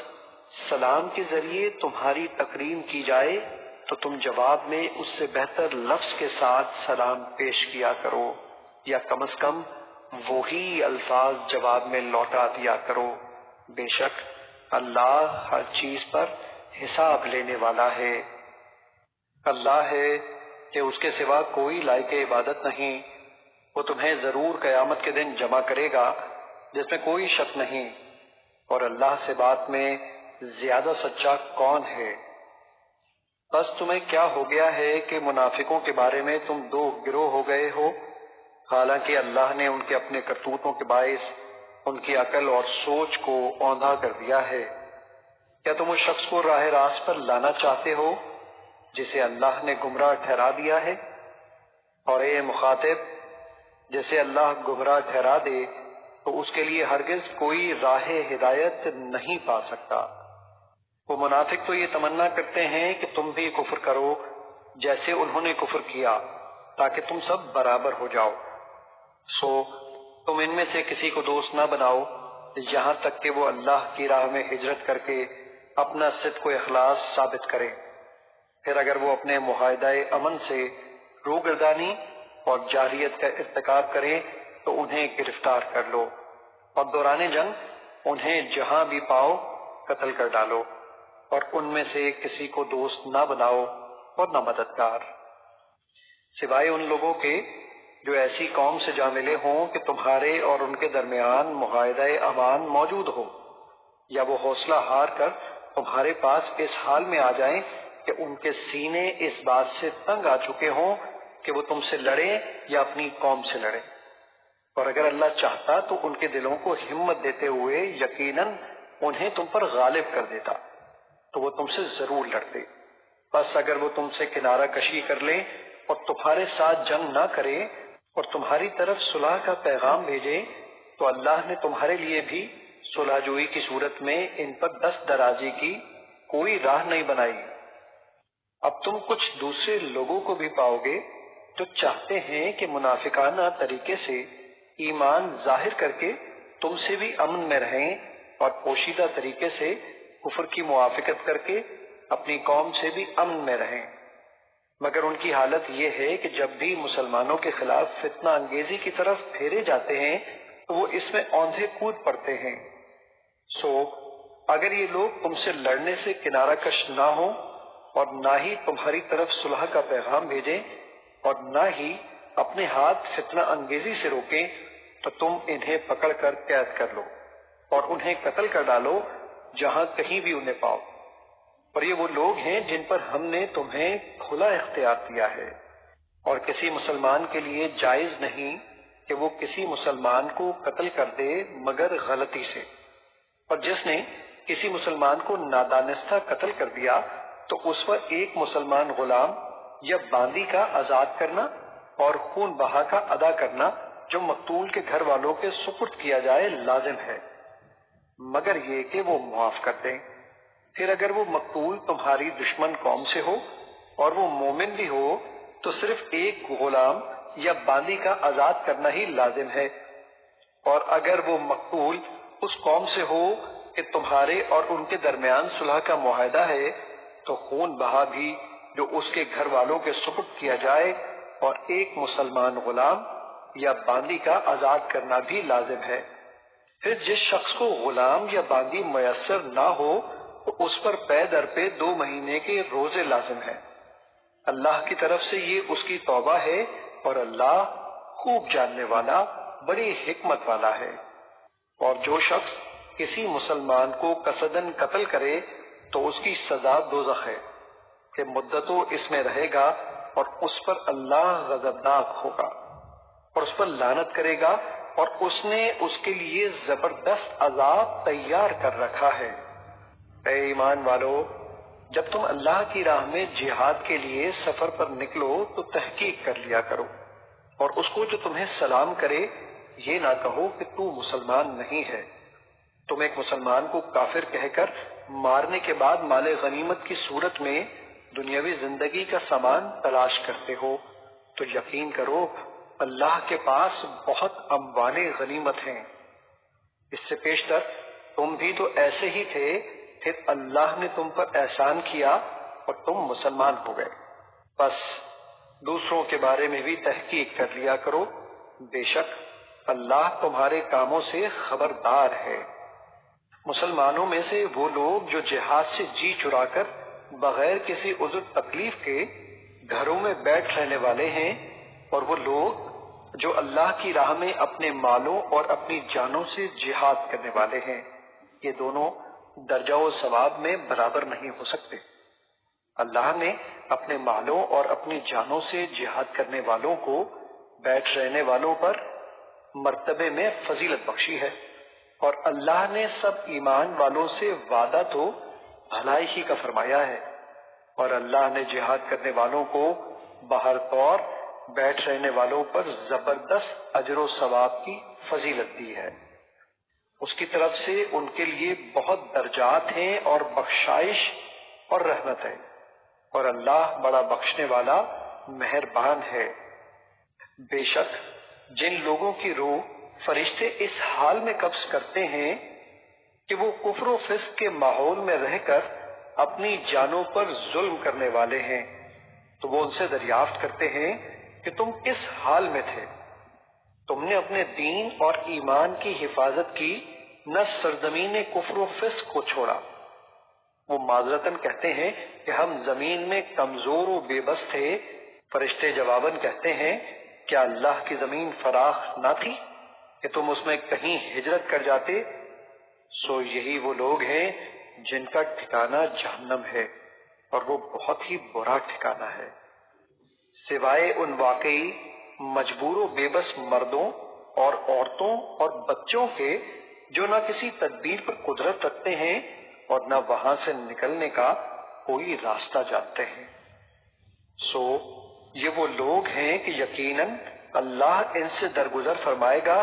سلام کے ذریعے تمہاری تکریم کی جائے تو تم جواب میں اس سے بہتر لفظ کے ساتھ سلام پیش کیا کرو، یا کم از کم وہی الفاظ جواب میں لوٹا دیا کرو۔ بے شک اللہ ہر چیز پر حساب لینے والا ہے۔ اللہ ہے کہ اس کے سوا کوئی لائق عبادت نہیں، وہ تمہیں ضرور قیامت کے دن جمع کرے گا جس میں کوئی شک نہیں، اور اللہ سے بات میں زیادہ سچا کون ہے؟ بس تمہیں کیا ہو گیا ہے کہ منافقوں کے بارے میں تم دو گروہ ہو گئے ہو، حالانکہ اللہ نے ان کے اپنے کرتوتوں کے باعث ان کی عقل اور سوچ کو اوندھا کر دیا ہے۔ کیا تم اس شخص کو راہ راست پر لانا چاہتے ہو جسے اللہ نے گمراہ ٹھہرا دیا ہے؟ اور اے مخاطب، جسے اللہ گمراہ ٹھہرا دے تو اس کے لیے ہرگز کوئی راہ ہدایت نہیں پا سکتا۔ وہ منافق تو یہ تمنا کرتے ہیں کہ تم بھی کفر کرو جیسے انہوں نے کفر کیا، تاکہ تم سب برابر ہو جاؤ۔ سو تم ان میں سے کسی کو دوست نہ بناؤ یہاں تک کہ وہ اللہ کی راہ میں ہجرت کر کے اپنا صدق و اخلاص ثابت کرے، پھر اگر وہ اپنے معاہدہ امن سے روگردانی اور جاہلیت کا ارتکاب کریں تو انہیں گرفتار کر لو، اور دوران جنگ انہیں جہاں بھی پاؤ قتل کر ڈالو، اور ان میں سے کسی کو دوست نہ بناؤ اور نہ مددگار، سوائے ان لوگوں کے جو ایسی قوم سے جا ملے ہوں کہ تمہارے اور ان کے درمیان معاہدہ امان موجود ہو، یا وہ حوصلہ ہار کر تمہارے پاس اس حال میں آ جائیں کہ ان کے سینے اس بات سے تنگ آ چکے ہوں کہ وہ تم سے لڑیں یا اپنی قوم سے لڑیں، اور اگر اللہ چاہتا تو ان کے دلوں کو ہمت دیتے ہوئے یقیناً انہیں تم پر غالب کر دیتا، تو وہ تم سے ضرور لڑتے۔ بس اگر وہ تم سے کنارہ کشی کر لیں اور تمہارے ساتھ جنگ نہ کرے اور تمہاری طرف صلح کا پیغام بھیجے تو اللہ نے تمہارے لیے بھی صلح جوئی کی صورت میں ان پر دست درازی کی کوئی راہ نہیں بنائی۔ اب تم کچھ دوسرے لوگوں کو بھی پاؤ گے جو چاہتے ہیں کہ منافقانہ طریقے سے ایمان ظاہر کر کے تم سے بھی امن میں رہیں، اور پوشیدہ طریقے سے کفر کی موافقت کر کے اپنی قوم سے بھی امن میں رہیں، مگر ان کی حالت یہ ہے کہ جب بھی مسلمانوں کے خلاف فتنہ انگیزی کی طرف پھیرے جاتے ہیں تو وہ اس میں اوندھے کود پڑتے ہیں۔ سو اگر یہ لوگ تم سے لڑنے سے کنارہ کش نہ ہوں اور نہ ہی تمہاری طرف صلح کا پیغام بھیجیں اور نہ ہی اپنے ہاتھ فتنہ انگیزی سے روکیں تو تم انہیں پکڑ کر قید کر لو اور انہیں قتل کر ڈالو جہاں کہیں بھی انہیں پاؤ۔ اور یہ وہ لوگ ہیں جن پر ہم نے تمہیں کھلا اختیار دیا ہے، اور کسی مسلمان کے لیے جائز نہیں کہ وہ کسی مسلمان کو قتل کر دے مگر غلطی سے، اور جس نے کسی مسلمان کو نادانستہ قتل کر دیا تو اس پر ایک مسلمان غلام یا باندی کا آزاد کرنا اور خون بہا کا ادا کرنا جو مقتول کے گھر والوں کے سپرد کیا جائے لازم ہے، مگر یہ کہ وہ معاف کر دیں۔ پھر اگر وہ مقتول تمہاری دشمن قوم سے ہو اور وہ مومن بھی ہو تو صرف ایک غلام یا باندی کا آزاد کرنا ہی لازم ہے، اور اگر وہ مقتول اس قوم سے ہو کہ تمہارے اور ان کے درمیان صلح کا معاہدہ ہے تو خون بہا بھی جو اس کے گھر والوں کے سپرد کیا جائے اور ایک مسلمان غلام یا باندی کا آزاد کرنا بھی لازم ہے۔ پھر جس شخص کو غلام یا باندی میسر نہ ہو تو اس پر پے در پے 2 مہینے کے روزے لازم ہیں۔ اللہ کی طرف سے یہ اس کی توبہ ہے اور اللہ خوب جاننے والا بڑی حکمت والا ہے۔ اور جو شخص کسی مسلمان کو قصدن قتل کرے تو اس کی سزا دوزخ ہے کہ مدتوں اس میں رہے گا اور اس پر اللہ غضبناک ہوگا اور اس پر لعنت کرے گا اور اس نے اس کے لیے زبردست عذاب تیار کر رکھا ہے۔ اے ایمان والو، جب تم اللہ کی راہ میں جہاد کے لیے سفر پر نکلو تو تحقیق کر لیا کرو، اور اس کو جو تمہیں سلام کرے یہ نہ کہو کہ تو مسلمان نہیں ہے۔ تم ایک مسلمان کو کافر کہہ کر مارنے کے بعد مال غنیمت کی صورت میں دنیاوی زندگی کا سامان تلاش کرتے ہو تو یقین کرو اللہ کے پاس بہت اموال غنیمت ہیں۔ اس سے پیشتر تم بھی تو ایسے ہی تھے، پھر اللہ نے تم پر احسان کیا اور تم مسلمان ہو گئے۔ بس دوسروں کے بارے میں بھی تحقیق کر لیا کرو، بے شک اللہ تمہارے کاموں سے خبردار ہے۔ مسلمانوں میں سے وہ لوگ جو جہاد سے جی چرا کر بغیر کسی عذر تکلیف کے گھروں میں بیٹھ رہنے والے ہیں، اور وہ لوگ جو اللہ کی راہ میں اپنے مالوں اور اپنی جانوں سے جہاد کرنے والے ہیں، یہ دونوں درجہ و ثواب میں برابر نہیں ہو سکتے۔ اللہ نے اپنے مالوں اور اپنی جانوں سے جہاد کرنے والوں کو بیٹھ رہنے والوں پر مرتبے میں فضیلت بخشی ہے، اور اللہ نے سب ایمان والوں سے وعدہ تو بھلائی ہی کا فرمایا ہے، اور اللہ نے جہاد کرنے والوں کو بہر طور بیٹھ رہنے والوں پر زبردست اجر و ثواب کی فضیلت دی ہے۔ اس کی طرف سے ان کے لیے بہت درجات ہیں اور بخشائش اور رحمت ہے، اور اللہ بڑا بخشنے والا مہربان ہے۔ بے شک جن لوگوں کی روح فرشتے اس حال میں قبض کرتے ہیں کہ وہ کفر و فسق کے ماحول میں رہ کر اپنی جانوں پر ظلم کرنے والے ہیں تو وہ ان سے دریافت کرتے ہیں کہ تم کس حال میں تھے؟ تم نے اپنے دین اور ایمان کی حفاظت کی، نہ سرزمین کفر و فسق کو چھوڑا۔ وہ معذرتاً کہتے ہیں کہ ہم زمین میں کمزور و بے بس تھے۔ فرشتے جواباً کہتے ہیں کیا اللہ کی زمین فراخ نہ تھی کہ تم اس میں کہیں ہجرت کر جاتے؟ سو یہی وہ لوگ ہیں جن کا ٹھکانہ جہنم ہے، اور وہ بہت ہی برا ٹھکانہ ہے۔ سوائے ان واقعی مجبور و بے بس مردوں اور عورتوں اور بچوں کے جو نہ کسی تدبیر پر قدرت رکھتے ہیں اور نہ وہاں سے نکلنے کا کوئی راستہ جانتے ہیں، سو یہ وہ لوگ ہیں کہ یقیناً اللہ ان سے درگزر فرمائے گا،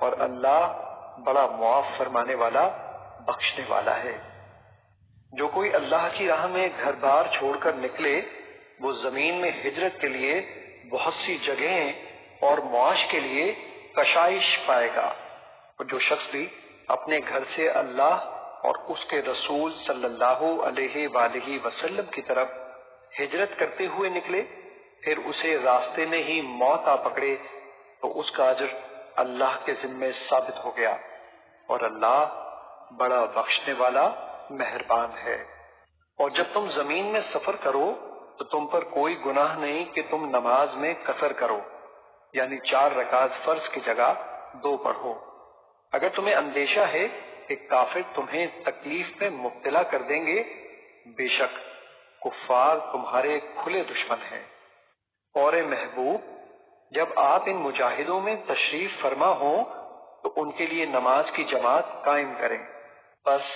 اور اللہ بڑا معاف فرمانے والا بخشنے والا ہے۔ جو کوئی اللہ کی راہ میں گھر بار چھوڑ کر نکلے وہ زمین میں ہجرت کے لیے بہت سی جگہیں اور معاش کے لیے کشائش پائے گا، اور جو شخص بھی اپنے گھر سے اللہ اور اس کے رسول صلی اللہ علیہ وآلہ وسلم کی طرف ہجرت کرتے ہوئے نکلے پھر اسے راستے میں ہی موت آ پکڑے تو اس کا اجر اللہ کے ذمے ثابت ہو گیا، اور اللہ بڑا بخشنے والا مہربان ہے۔ اور جب تم زمین میں سفر کرو تو تم پر کوئی گناہ نہیں کہ تم نماز میں قصر کرو، یعنی 4 رکعت فرض کی جگہ 2 پڑھو۔ اگر تمہیں اندیشہ ہے کہ کافر تمہیں تکلیف میں مبتلا کر دیں گے، بے شک کفار تمہارے کھلے دشمن ہیں۔ اور اے محبوب، جب آپ ان مجاہدوں میں تشریف فرما ہوں تو ان کے لیے نماز کی جماعت قائم کریں۔ بس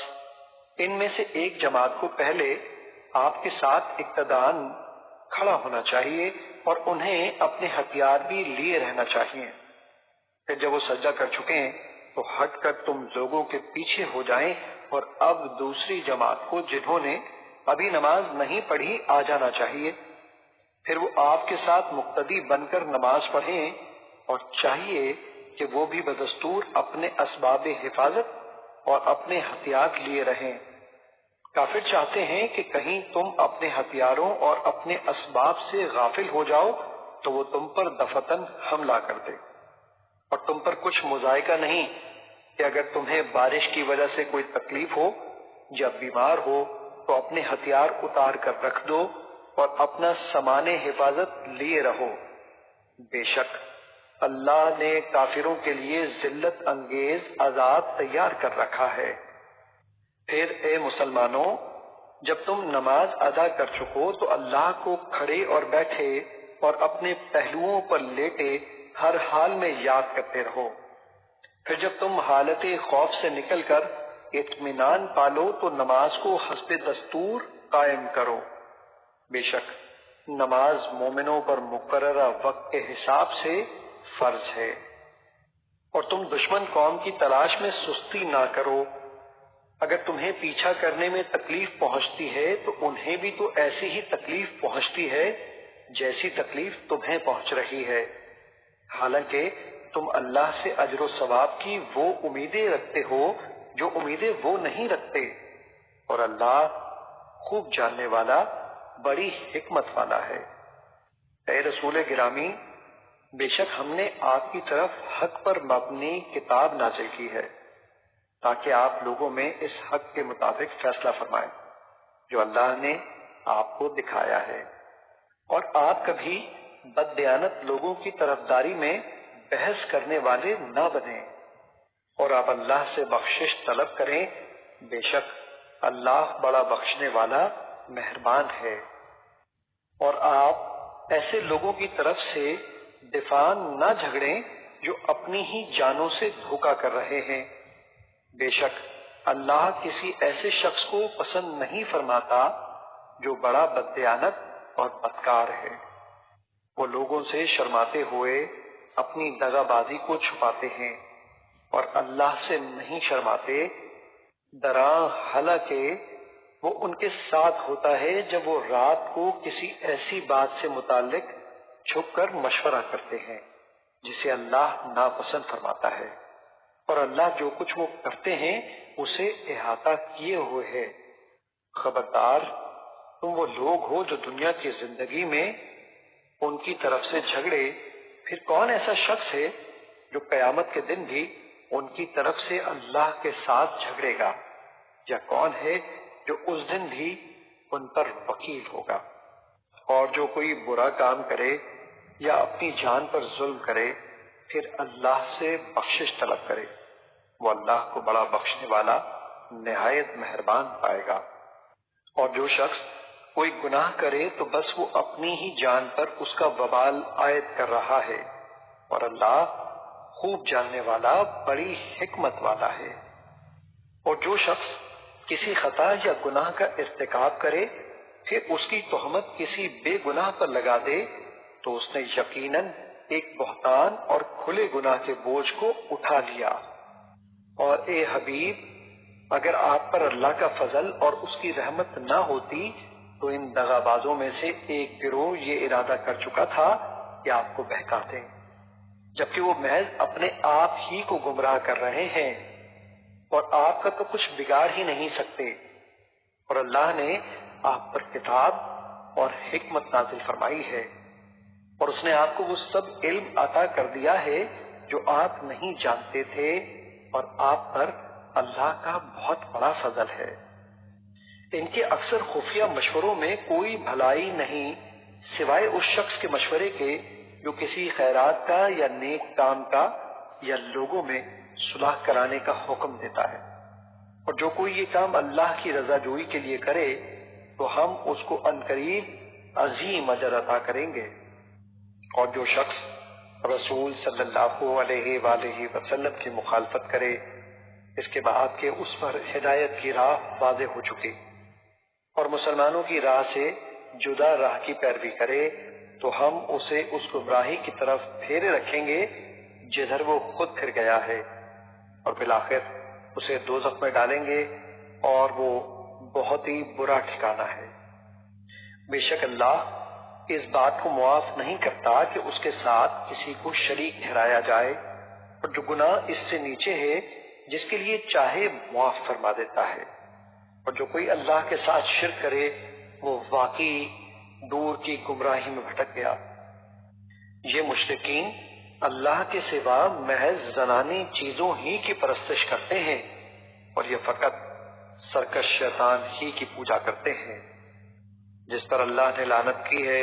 ان میں سے ایک جماعت کو پہلے آپ کے ساتھ اقتداءً کھڑا ہونا چاہیے اور انہیں اپنے ہتھیار بھی لیے رہنا چاہیے۔ پھر جب وہ سجدہ کر چکے تو ہٹ کر تم لوگوں کے پیچھے ہو جائیں اور اب دوسری جماعت کو جنہوں نے ابھی نماز نہیں پڑھی آ جانا چاہیے۔ پھر وہ آپ کے ساتھ مقتدی بن کر نماز پڑھیں اور چاہیے کہ وہ بھی بدستور اپنے اسباب حفاظت اور اپنے ہتھیار لیے رہیں۔ کافر چاہتے ہیں کہ کہیں تم اپنے ہتھیاروں اور اپنے اسباب سے غافل ہو جاؤ تو وہ تم پر دفتن حملہ کر دے، اور تم پر کچھ مذائقہ نہیں کہ اگر تمہیں بارش کی وجہ سے کوئی تکلیف ہو یا بیمار ہو تو اپنے ہتھیار اتار کر رکھ دو اور اپنا سامان حفاظت لیے رہو۔ بے شک اللہ نے کافروں کے لیے ذلت انگیز عذاب تیار کر رکھا ہے۔ پھر اے مسلمانوں، جب تم نماز ادا کر چکو تو اللہ کو کھڑے اور بیٹھے اور اپنے پہلوؤں پر لیٹے ہر حال میں یاد کرتے رہو۔ پھر جب تم حالت خوف سے نکل کر اطمینان پالو تو نماز کو حسب دستور قائم کرو۔ بے شک نماز مومنوں پر مقررہ وقت کے حساب سے فرض ہے۔ اور تم دشمن قوم کی تلاش میں سستی نہ کرو۔ اگر تمہیں پیچھا کرنے میں تکلیف پہنچتی ہے تو انہیں بھی تو ایسی ہی تکلیف پہنچتی ہے جیسی تکلیف تمہیں پہنچ رہی ہے، حالانکہ تم اللہ سے اجر و ثواب کی وہ امیدیں رکھتے ہو جو امیدیں وہ نہیں رکھتے، اور اللہ خوب جاننے والا بڑی حکمت والا ہے۔ اے رسول گرامی، بے شک ہم نے آپ کی طرف حق پر مبنی کتاب نازل کی ہے تاکہ آپ لوگوں میں اس حق کے مطابق فیصلہ فرمائیں جو اللہ نے آپ کو دکھایا ہے، اور آپ کبھی بددیانت لوگوں کی طرفداری میں بحث کرنے والے نہ بنیں، اور آپ اللہ سے بخشش طلب کریں، بے شک اللہ بڑا بخشنے والا مہربان ہے۔ اور آپ ایسے لوگوں کی طرف سے دفاع نہ جھگڑیں جو اپنی ہی جانوں سے دھوکا کر رہے ہیں، بے شک اللہ کسی ایسے شخص کو پسند نہیں فرماتا جو بڑا بددیانت اور بدکار ہے۔ وہ لوگوں سے شرماتے ہوئے اپنی دغا بازی کو چھپاتے ہیں اور اللہ سے نہیں شرماتے، دراں حالانکہ وہ ان کے ساتھ ہوتا ہے جب وہ رات کو کسی ایسی بات سے متعلق چھپ کر مشورہ کرتے ہیں جسے اللہ ناپسند فرماتا ہے، اور اللہ جو کچھ وہ کرتے ہیں اسے احاطہ کیے ہوئے ہے۔ خبردار، تم وہ لوگ ہو جو دنیا کی زندگی میں ان کی طرف سے جھگڑے، پھر کون ایسا شخص ہے جو قیامت کے دن بھی ان کی طرف سے اللہ کے ساتھ جھگڑے گا، یا کون ہے جو اس دن بھی ان پر وکیل ہوگا؟ اور جو کوئی برا کام کرے یا اپنی جان پر ظلم کرے پھر اللہ سے بخشش طلب کرے، وہ اللہ کو بڑا بخشنے والا نہایت مہربان پائے گا۔ اور جو شخص کوئی گناہ کرے تو بس وہ اپنی ہی جان پر اس کا وبال عائد کر رہا ہے، اور اللہ خوب جاننے والا بڑی حکمت والا ہے۔ اور جو شخص کسی خطا یا گناہ کا ارتکاب کرے پھر اس کی تہمت کسی بے گناہ پر لگا دے تو اس نے یقیناً ایک بہتان اور کھلے گناہ کے بوجھ کو اٹھا لیا۔ اور اے حبیب، اگر آپ پر اللہ کا فضل اور اس کی رحمت نہ ہوتی تو ان دغابازوں میں سے ایک گروہ یہ ارادہ کر چکا تھا کہ آپ کو بہکا دیں، جبکہ وہ محض اپنے آپ ہی کو گمراہ کر رہے ہیں، اور آپ کا تو کچھ بگاڑ ہی نہیں سکتے۔ اور اللہ نے آپ پر کتاب اور حکمت نازل فرمائی ہے، اور اس نے آپ کو وہ سب علم عطا کر دیا ہے جو آپ نہیں جانتے تھے، اور آپ پر اللہ کا بہت بڑا فضل ہے۔ ان کے اکثر خفیہ مشوروں میں کوئی بھلائی نہیں سوائے اس شخص کے مشورے کے جو کسی خیرات کا یا نیک کام کا یا لوگوں میں صلح کرانے کا حکم دیتا ہے، اور جو کوئی یہ کام اللہ کی رضا جوئی کے لیے کرے تو ہم اس کو عنقریب عظیم اجر عطا کریں گے۔ اور جو شخص رسول صلی اللہ علیہ وآلہ وسلم کی مخالفت کرے اس کے بعد کہ اس پر ہدایت کی راہ واضح ہو چکی اور مسلمانوں کی راہ سے جدا راہ کی پیروی کرے تو ہم اسے اس گمراہی کی طرف پھیرے رکھیں گے جدھر وہ خود پھر گیا ہے، اور بالآخر اسے دوزخ میں ڈالیں گے اور وہ بہت ہی برا ٹھکانہ ہے۔ بے شک اللہ اس بات کو معاف نہیں کرتا کہ اس کے ساتھ کسی کو شریک ٹھہرایا جائے، اور جو گناہ اس سے نیچے ہے جس کے لیے چاہے معاف فرما دیتا ہے، اور جو کوئی اللہ کے ساتھ شرک کرے وہ واقعی دور کی گمراہی میں بھٹک گیا۔ یہ مشرکین اللہ کے سوا محض زنانی چیزوں ہی کی پرستش کرتے ہیں اور یہ فقط سرکش شیطان ہی کی پوجا کرتے ہیں، جس پر اللہ نے لعنت کی ہے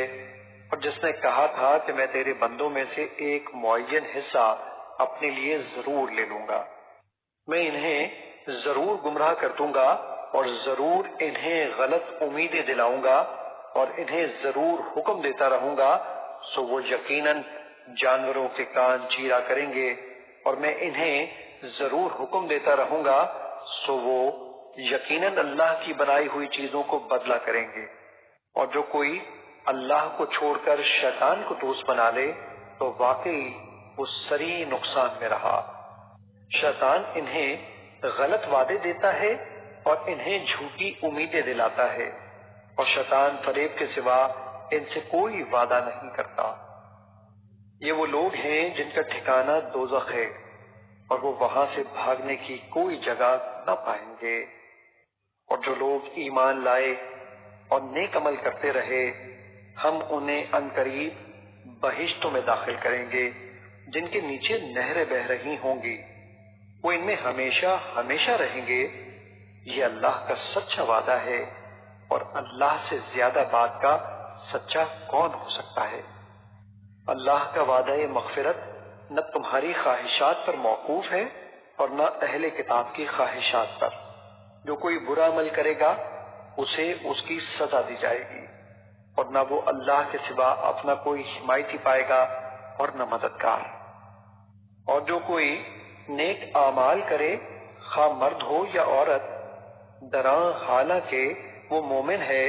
اور جس نے کہا تھا کہ میں تیرے بندوں میں سے ایک معین حصہ اپنے لیے ضرور لے لوں گا، میں انہیں ضرور گمراہ کر دوں گا اور ضرور انہیں غلط امیدیں دلاؤں گا اور انہیں ضرور حکم دیتا رہوں گا، سو وہ یقیناً جانوروں کے کان چیرا کریں گے، اور میں انہیں ضرور حکم دیتا رہوں گا، سو وہ یقیناً اللہ کی بنائی ہوئی چیزوں کو بدلہ کریں گے۔ اور جو کوئی اللہ کو چھوڑ کر شیطان کو دوست بنا لے تو واقعی وہ سری نقصان میں رہا۔ شیطان انہیں غلط وعدے دیتا ہے اور انہیں جھوٹی امیدیں دلاتا ہے، اور شیطان فریب کے سوا ان سے کوئی وعدہ نہیں کرتا۔ یہ وہ لوگ ہیں جن کا ٹھکانہ دوزخ ہے اور وہ وہاں سے بھاگنے کی کوئی جگہ نہ پائیں گے۔ اور جو لوگ ایمان لائے اور نیک عمل کرتے رہے ہم انہیں عنقریب بہشتوں میں داخل کریں گے جن کے نیچے نہریں بہہ رہی ہوں گی، وہ ان میں ہمیشہ ہمیشہ رہیں گے۔ یہ اللہ کا سچا وعدہ ہے اور اللہ سے زیادہ بات کا سچا کون ہو سکتا ہے۔ اللہ کا وعدہ مغفرت نہ تمہاری خواہشات پر موقوف ہے اور نہ اہل کتاب کی خواہشات پر۔ جو کوئی برا عمل کرے گا اسے اس کی سزا دی جائے گی، اور نہ وہ اللہ کے سوا اپنا کوئی حمایتی پائے گا اور نہ مددگار۔ اور جو کوئی نیک اعمال کرے خواہ مرد ہو یا عورت، دراں حالانکہ وہ مومن ہے،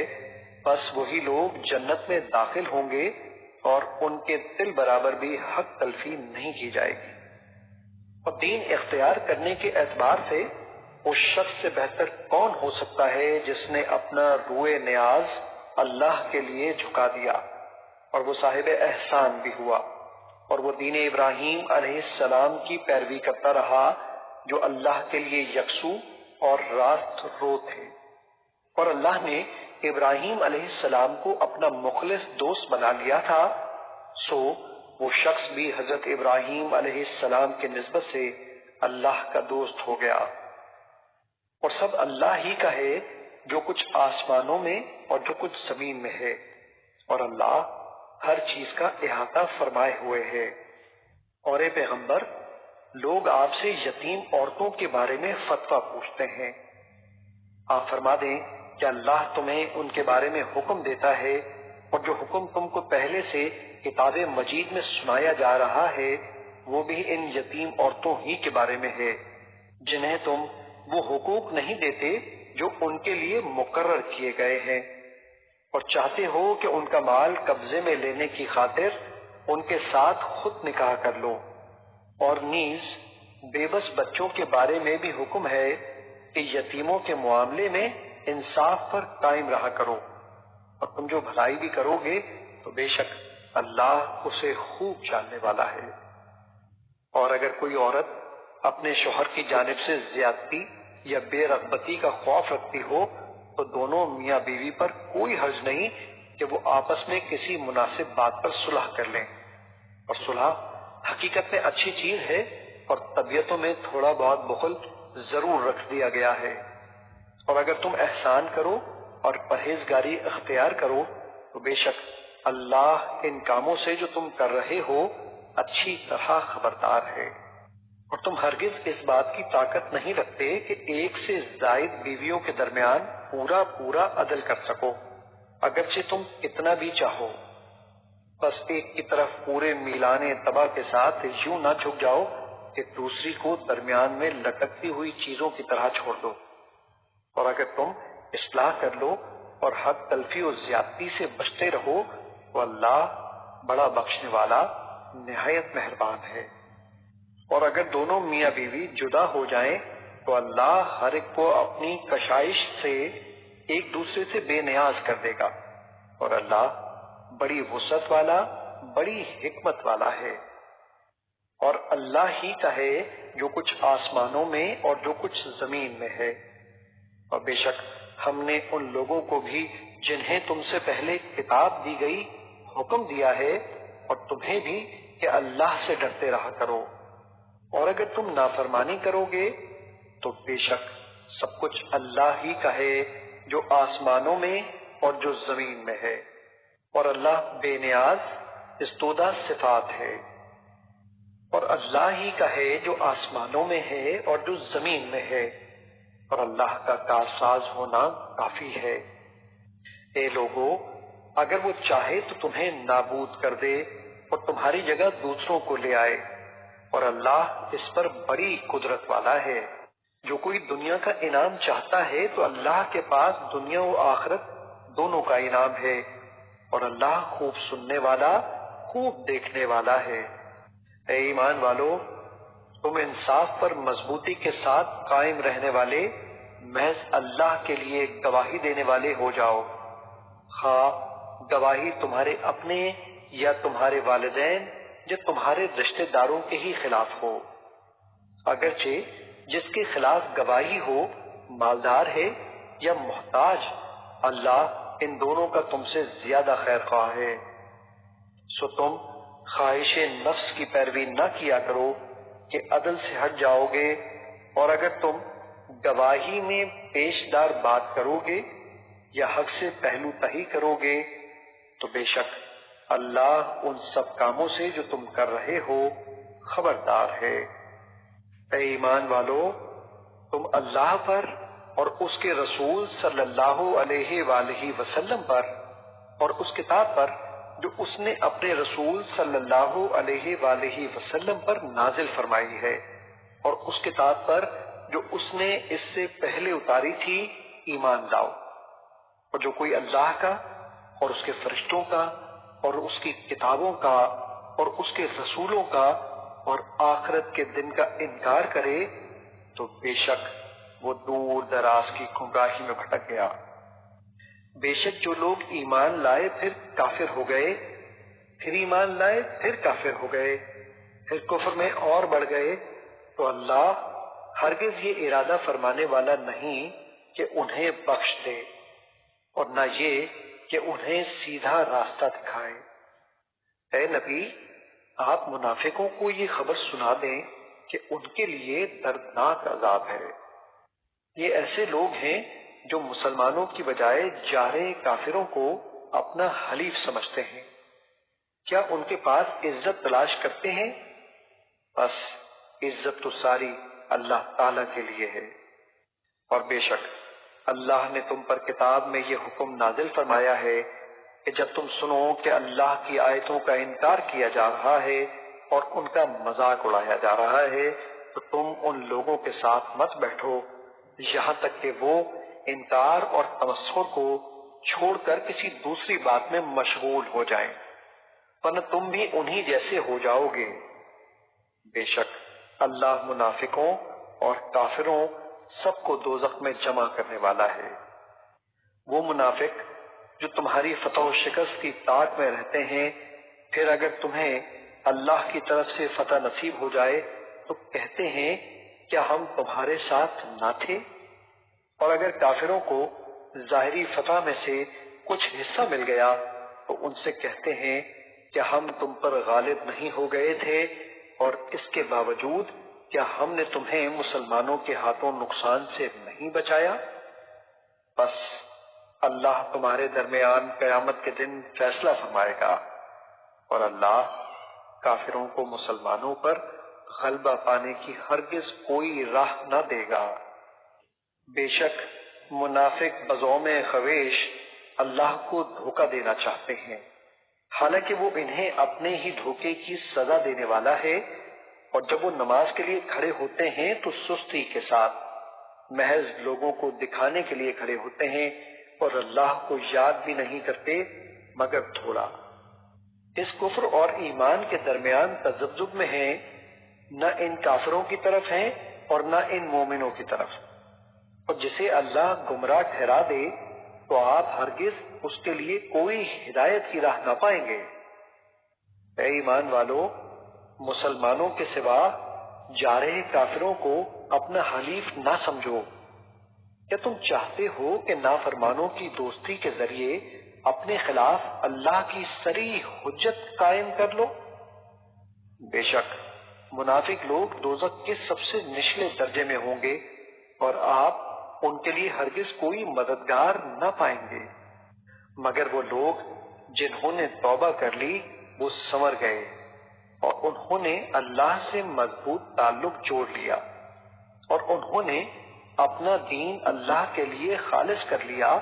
بس وہی لوگ جنت میں داخل ہوں گے اور ان کے دل برابر بھی حق تلفی نہیں کی جائے گی۔ اور دین اختیار کرنے کے اعتبار سے اس شخص سے بہتر کون ہو سکتا ہے جس نے اپنا روئے نیاز اللہ کے لیے جھکا دیا اور وہ صاحب احسان بھی ہوا، اور وہ دین ابراہیم علیہ السلام کی پیروی کرتا رہا جو اللہ کے لیے یکسو اور راست رو تھے۔ اور اللہ نے ابراہیم علیہ السلام کو اپنا مخلص دوست بنا لیا تھا، سو وہ شخص بھی حضرت ابراہیم علیہ السلام کے نسبت سے اللہ کا دوست ہو گیا۔ اور سب اللہ ہی کا ہے جو کچھ آسمانوں میں اور جو کچھ زمین میں ہے، اور اللہ ہر چیز کا احاطہ فرمائے ہوئے ہے۔ اور اے پیغمبر، لوگ آپ سے یتیم عورتوں کے بارے میں فتویٰ پوچھتے ہیں، آپ فرما دیں کہ اللہ تمہیں ان کے بارے میں حکم دیتا ہے، اور جو حکم تم کو پہلے سے کتاب مجید میں سنایا جا رہا ہے وہ بھی ان یتیم عورتوں ہی کے بارے میں ہے جنہیں تم وہ حقوق نہیں دیتے جو ان کے لیے مقرر کیے گئے ہیں، اور چاہتے ہو کہ ان کا مال قبضے میں لینے کی خاطر ان کے ساتھ خود نکاح کر لو۔ اور نیز بے بس بچوں کے بارے میں بھی حکم ہے کہ یتیموں کے معاملے میں انصاف پر قائم رہا کرو، اور تم جو بھلائی بھی کرو گے تو بے شک اللہ اسے خوب جاننے والا ہے۔ اور اگر کوئی عورت اپنے شوہر کی جانب سے زیادتی یا بے رغبتی کا خوف رکھتی ہو تو دونوں میاں بیوی پر کوئی حرج نہیں کہ وہ آپس میں کسی مناسب بات پر صلح کر لیں، اور صلح حقیقت میں اچھی چیز ہے، اور طبیعتوں میں تھوڑا بہت بخل ضرور رکھ دیا گیا ہے۔ اور اگر تم احسان کرو اور پرہیزگاری اختیار کرو تو بے شک اللہ ان کاموں سے جو تم کر رہے ہو اچھی طرح خبردار ہے۔ اور تم ہرگز اس بات کی طاقت نہیں رکھتے کہ ایک سے زائد بیویوں کے درمیان پورا پورا عدل کر سکو، اگرچہ تم اتنا بھی چاہو۔ بس ایک کی طرف پورے میلانے تباہ کے ساتھ یوں نہ جھک جاؤ کہ دوسری کو درمیان میں لٹکتی ہوئی چیزوں کی طرح چھوڑ دو۔ اور اگر تم اصلاح کر لو اور حق تلفی و زیادتی سے بچتے رہو تو اللہ بڑا بخشنے والا نہایت مہربان ہے۔ اور اگر دونوں میاں بیوی جدا ہو جائیں تو اللہ ہر ایک کو اپنی کشائش سے ایک دوسرے سے بے نیاز کر دے گا، اور اللہ بڑی وسعت والا، بڑی حکمت والا ہے۔ اور اللہ ہی کا ہے جو کچھ آسمانوں میں اور جو کچھ زمین میں ہے۔ اور بے شک ہم نے ان لوگوں کو بھی جنہیں تم سے پہلے کتاب دی گئی حکم دیا ہے، اور تمہیں بھی کہ اللہ سے ڈرتے رہا کرو۔ اور اگر تم نافرمانی کرو گے تو بے شک سب کچھ اللہ ہی کا ہے جو آسمانوں میں اور جو زمین میں ہے، اور اللہ بے نیاز استودہ صفات ہے۔ اور اللہ ہی کا ہے جو آسمانوں میں ہے اور جو زمین میں ہے، اور اللہ کا کارساز ہونا کافی ہے۔ اے لوگو، اگر وہ چاہے تو تمہیں نابود کر دے اور تمہاری جگہ دوسروں کو لے آئے، اور اللہ اس پر بڑی قدرت والا ہے۔ جو کوئی دنیا کا انعام چاہتا ہے تو اللہ کے پاس دنیا و آخرت دونوں کا انعام ہے، اور اللہ خوب سننے والا، خوب دیکھنے والا ہے۔ اے ایمان والو، تم انصاف پر مضبوطی کے ساتھ قائم رہنے والے محض اللہ کے لیے گواہی دینے والے ہو جاؤ، خواہ گواہی تمہارے اپنے یا تمہارے والدین یا تمہارے رشتہ داروں کے ہی خلاف ہو، اگرچہ جس کے خلاف گواہی ہو مالدار ہے یا محتاج، اللہ ان دونوں کا تم سے زیادہ خیر خواہ ہے۔ سو تم خواہش نفس کی پیروی نہ کیا کرو کہ عدل سے ہٹ جاؤ گے، اور اگر تم گواہی میں پیشدار بات کرو گے یا حق سے پہلو تہی کرو گے تو بے شک اللہ ان سب کاموں سے جو تم کر رہے ہو خبردار ہے۔ اے ایمان والو، تم اللہ پر اور اس کے رسول صلی اللہ علیہ وآلہ وسلم پر اور اس کتاب پر جو اس نے اپنے رسول صلی اللہ علیہ وآلہ وسلم پر نازل فرمائی ہے، اور اس کتاب پر جو اس نے اس سے پہلے اتاری تھی ایمان لاؤ۔ اور جو کوئی اللہ کا اور اس کے فرشتوں کا اور اس کی کتابوں کا اور اس کے رسولوں کا اور آخرت کے دن کا انکار کرے تو بے شک وہ دور دراز کی گمراہی میں بھٹک گیا۔ بے شک جو لوگ ایمان لائے پھر کافر ہو گئے، پھر ایمان لائے پھر کافر ہو گئے، پھر کفر میں اور بڑھ گئے، تو اللہ ہرگز یہ ارادہ فرمانے والا نہیں کہ انہیں بخش دے، اور نہ یہ کہ انہیں سیدھا راستہ دکھائے۔ اے نبی، آپ منافقوں کو یہ خبر سنا دیں کہ ان کے لیے دردناک عذاب ہے۔ یہ ایسے لوگ ہیں جو مسلمانوں کی بجائے جارے کافروں کو اپنا حلیف سمجھتے ہیں۔ کیا ان کے پاس عزت تلاش کرتے ہیں؟ بس عزت تو ساری اللہ تعالی کے لیے ہے۔ اور بے شک اللہ نے تم پر کتاب میں یہ حکم نازل فرمایا ہے کہ جب تم سنو کہ اللہ کی آیتوں کا انکار کیا جا رہا ہے اور ان کا مذاق اڑایا جا رہا ہے تو تم ان لوگوں کے ساتھ مت بیٹھو یہاں تک کہ وہ انکار اور تمسخر کو چھوڑ کر کسی دوسری بات میں مشغول ہو جائیں، ورنہ تم بھی انہی جیسے ہو جاؤ گے۔ بے شک اللہ منافقوں اور کافروں سب کو دوزخ میں جمع کرنے والا ہے۔ وہ منافق جو تمہاری فتح و شکست کی طاق میں رہتے ہیں، پھر اگر تمہیں اللہ کی طرف سے فتح نصیب ہو جائے تو کہتے ہیں کیا ہم تمہارے ساتھ نہ تھے؟ اور اگر کافروں کو ظاہری فتح میں سے کچھ حصہ مل گیا تو ان سے کہتے ہیں کیا ہم تم پر غالب نہیں ہو گئے تھے، اور اس کے باوجود کیا ہم نے تمہیں مسلمانوں کے ہاتھوں نقصان سے نہیں بچایا؟ بس اللہ تمہارے درمیان قیامت کے دن فیصلہ فرمائے گا، اور اللہ کافروں کو مسلمانوں پر غلبہ پانے کی ہرگز کوئی راہ نہ دے گا۔ بے شک منافق بزوم خویش اللہ کو دھوکہ دینا چاہتے ہیں، حالانکہ وہ انہیں اپنے ہی دھوکے کی سزا دینے والا ہے، اور جب وہ نماز کے لیے کھڑے ہوتے ہیں تو سستی کے ساتھ محض لوگوں کو دکھانے کے لیے کھڑے ہوتے ہیں، اور اللہ کو یاد بھی نہیں کرتے مگر تھوڑا۔ اس کفر اور ایمان کے درمیان تذبذب میں ہیں، نہ ان کافروں کی طرف ہیں اور نہ ان مومنوں کی طرف، اور جسے اللہ گمراہ ٹھہرا دے تو آپ ہرگز اس کے لیے کوئی ہدایت کی راہ نہ پائیں گے۔ اے ایمان والو، مسلمانوں کے سوا جارح کافروں کو اپنا حلیف نہ سمجھو۔ کیا تم چاہتے ہو کہ نافرمانوں کی دوستی کے ذریعے اپنے خلاف اللہ کی صریح حجت قائم کر لو؟ بے شک منافق لوگ دوزخ کے سب سے نچلے درجے میں ہوں گے، اور آپ ان کے لیے ہرگز کوئی مددگار نہ پائیں گے، مگر وہ لوگ جنہوں نے توبہ کر لی وہ سنور گئے، اور انہوں نے اللہ سے مضبوط تعلق جوڑ لیا، اور انہوں نے اپنا دین اللہ کے لیے خالص کر لیا،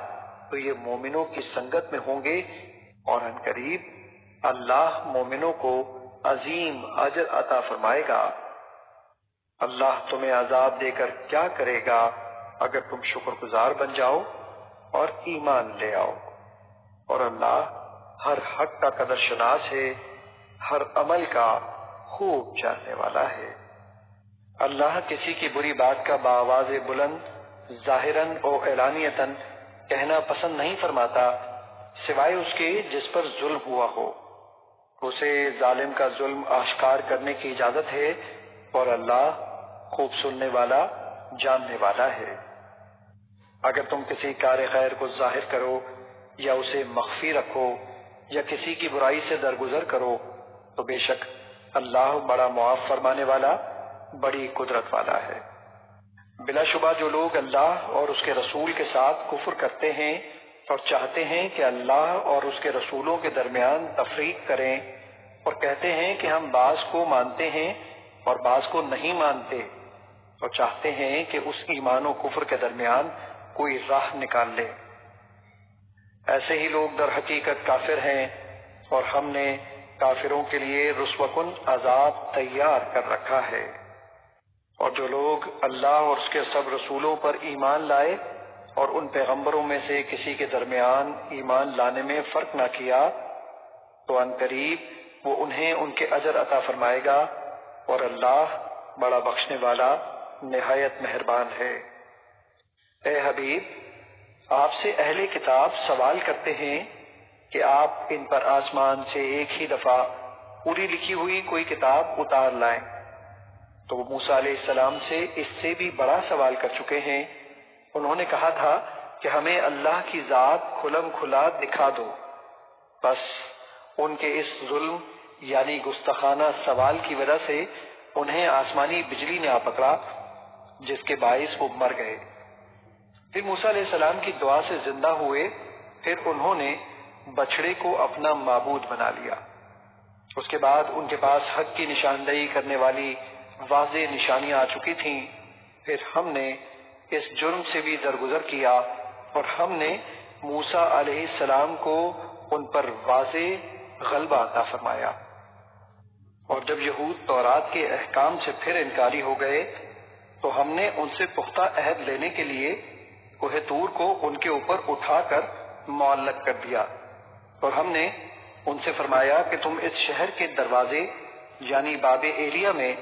تو یہ مومنوں کی سنگت میں ہوں گے، اور عنقریب اللہ مومنوں کو عظیم اجر عطا فرمائے گا۔ اللہ تمہیں عذاب دے کر کیا کرے گا اگر تم شکر گزار بن جاؤ اور ایمان لے آؤ، اور اللہ ہر حق کا قدر شناس ہے، ہر عمل کا خوب جاننے والا ہے۔ اللہ کسی کی بری بات کا بآواز بلند ظاہراً و اعلانیتاً کہنا پسند نہیں فرماتا، سوائے اس کے جس پر ظلم ہوا ہو۔ اسے ظالم کا ظلم آشکار کرنے کی اجازت ہے، اور اللہ خوب سننے والا جاننے والا ہے۔ اگر تم کسی کار خیر کو ظاہر کرو یا اسے مخفی رکھو یا کسی کی برائی سے درگزر کرو تو بے شک اللہ بڑا معاف فرمانے والا، بڑی قدرت والا ہے۔ بلا شبہ جو لوگ اللہ اور اس کے رسول کے ساتھ کفر کرتے ہیں اور چاہتے ہیں کہ اللہ اور اس کے رسولوں کے درمیان تفریق کریں، اور کہتے ہیں کہ ہم بعض کو مانتے ہیں اور بعض کو نہیں مانتے، اور چاہتے ہیں کہ اس ایمان و کفر کے درمیان کوئی راہ نکال لے، ایسے ہی لوگ در حقیقت کافر ہیں، اور ہم نے کافروں کے لیے رسوا کن عذاب تیار کر رکھا ہے۔ اور جو لوگ اللہ اور اس کے سب رسولوں پر ایمان لائے اور ان پیغمبروں میں سے کسی کے درمیان ایمان لانے میں فرق نہ کیا، تو عنقریب وہ انہیں ان کے اجر عطا فرمائے گا، اور اللہ بڑا بخشنے والا نہایت مہربان ہے۔ اے حبیب، آپ سے اہل کتاب سوال کرتے ہیں کہ آپ ان پر آسمان سے ایک ہی دفعہ پوری لکھی ہوئی کوئی کتاب اتار لائیں، تو وہ موسیٰ علیہ السلام سے اس سے بھی بڑا سوال کر چکے ہیں۔ انہوں نے کہا تھا کہ ہمیں اللہ کی ذات کھلم کھلا دکھا دو، بس ان کے اس ظلم یعنی گستاخانہ سوال کی وجہ سے انہیں آسمانی بجلی نے آ پکڑا، جس کے باعث وہ مر گئے۔ پھر موسیٰ علیہ السلام کی دعا سے زندہ ہوئے، پھر انہوں نے بچڑے کو اپنا معبود بنا لیا۔ اس کے بعد ان کے پاس حق کی نشاندہی کرنے والی واضح نشانیاں آ چکی تھیں، پھر ہم نے اس جرم سے بھی درگزر کیا، اور ہم نے موسیٰ علیہ السلام کو ان پر واضح غلبہ عطا فرمایا۔ اور جب یہود تورات کے احکام سے پھر انکاری ہو گئے تو ہم نے ان سے پختہ عہد لینے کے لیے کوہ طور کو ان کے اوپر اٹھا کر معلق کر دیا، اور ہم نے ان سے فرمایا کہ تم اس شہر کے دروازے یعنی باب ایلیا میں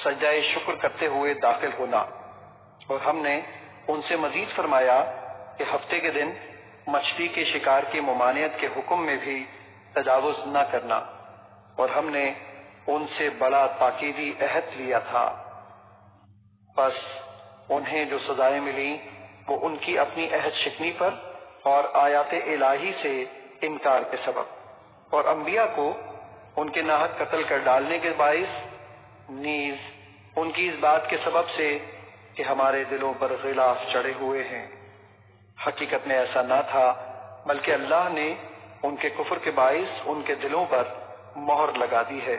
سجدہ شکر کرتے ہوئے داخل ہونا، اور ہم نے ان سے مزید فرمایا کہ ہفتے کے دن مچھلی کے شکار کی ممانعت کے حکم میں بھی تجاوز نہ کرنا، اور ہم نے ان سے بڑا تاکیدی عہد لیا تھا۔ بس انہیں جو سزائیں ملی وہ ان کی اپنی عہد شکنی پر اور آیات الہی سے انکار کے سبب، اور انبیاء کو ان کے ناحق قتل کر ڈالنے کے باعث، نیز ان کی اس بات کے سبب سے کہ ہمارے دلوں پر غلاف چڑھے ہوئے ہیں۔ حقیقت میں ایسا نہ تھا، بلکہ اللہ نے ان کے کفر کے باعث ان کے دلوں پر مہر لگا دی ہے،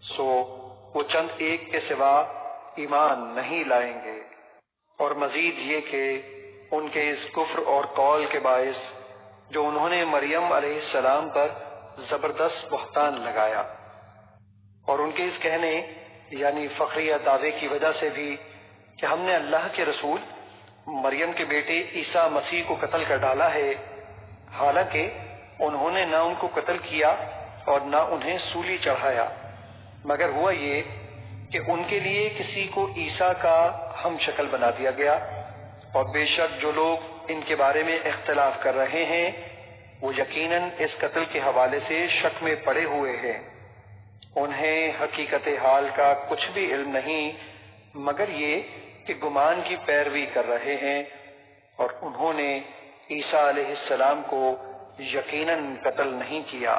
سو وہ چند ایک کے سوا ایمان نہیں لائیں گے۔ اور مزید یہ کہ ان کے اس کفر اور قول کے باعث جو انہوں نے مریم علیہ السلام پر زبردست بہتان لگایا، اور ان کے اس کہنے یعنی فخریہ دعوے کی وجہ سے بھی کہ ہم نے اللہ کے رسول مریم کے بیٹے عیسیٰ مسیح کو قتل کر ڈالا ہے، حالانکہ انہوں نے نہ ان کو قتل کیا اور نہ انہیں سولی چڑھایا، مگر ہوا یہ کہ ان کے لیے کسی کو عیسیٰ کا ہم شکل بنا دیا گیا۔ اور بے شک جو لوگ ان کے بارے میں اختلاف کر رہے ہیں وہ یقیناً اس قتل کے حوالے سے شک میں پڑے ہوئے ہیں۔ انہیں حقیقت حال کا کچھ بھی علم نہیں مگر یہ کہ گمان کی پیروی کر رہے ہیں، اور انہوں نے عیسیٰ علیہ السلام کو یقیناً قتل نہیں کیا،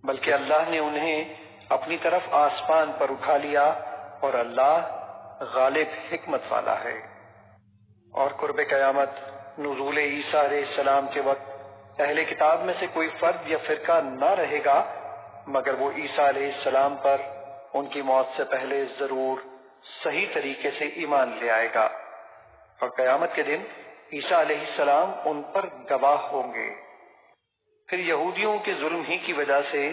بلکہ اللہ نے انہیں اپنی طرف آسمان پر اٹھا لیا، اور اللہ غالب حکمت والا ہے۔ اور قرب قیامت نزول عیسیٰ علیہ السلام کے وقت اہل کتاب میں سے کوئی فرد یا فرقہ نہ رہے گا مگر وہ عیسیٰ علیہ السلام پر ان کی موت سے پہلے ضرور صحیح طریقے سے ایمان لے آئے گا، اور قیامت کے دن عیسیٰ علیہ السلام ان پر گواہ ہوں گے۔ پھر یہودیوں کے ظلم ہی کی وجہ سے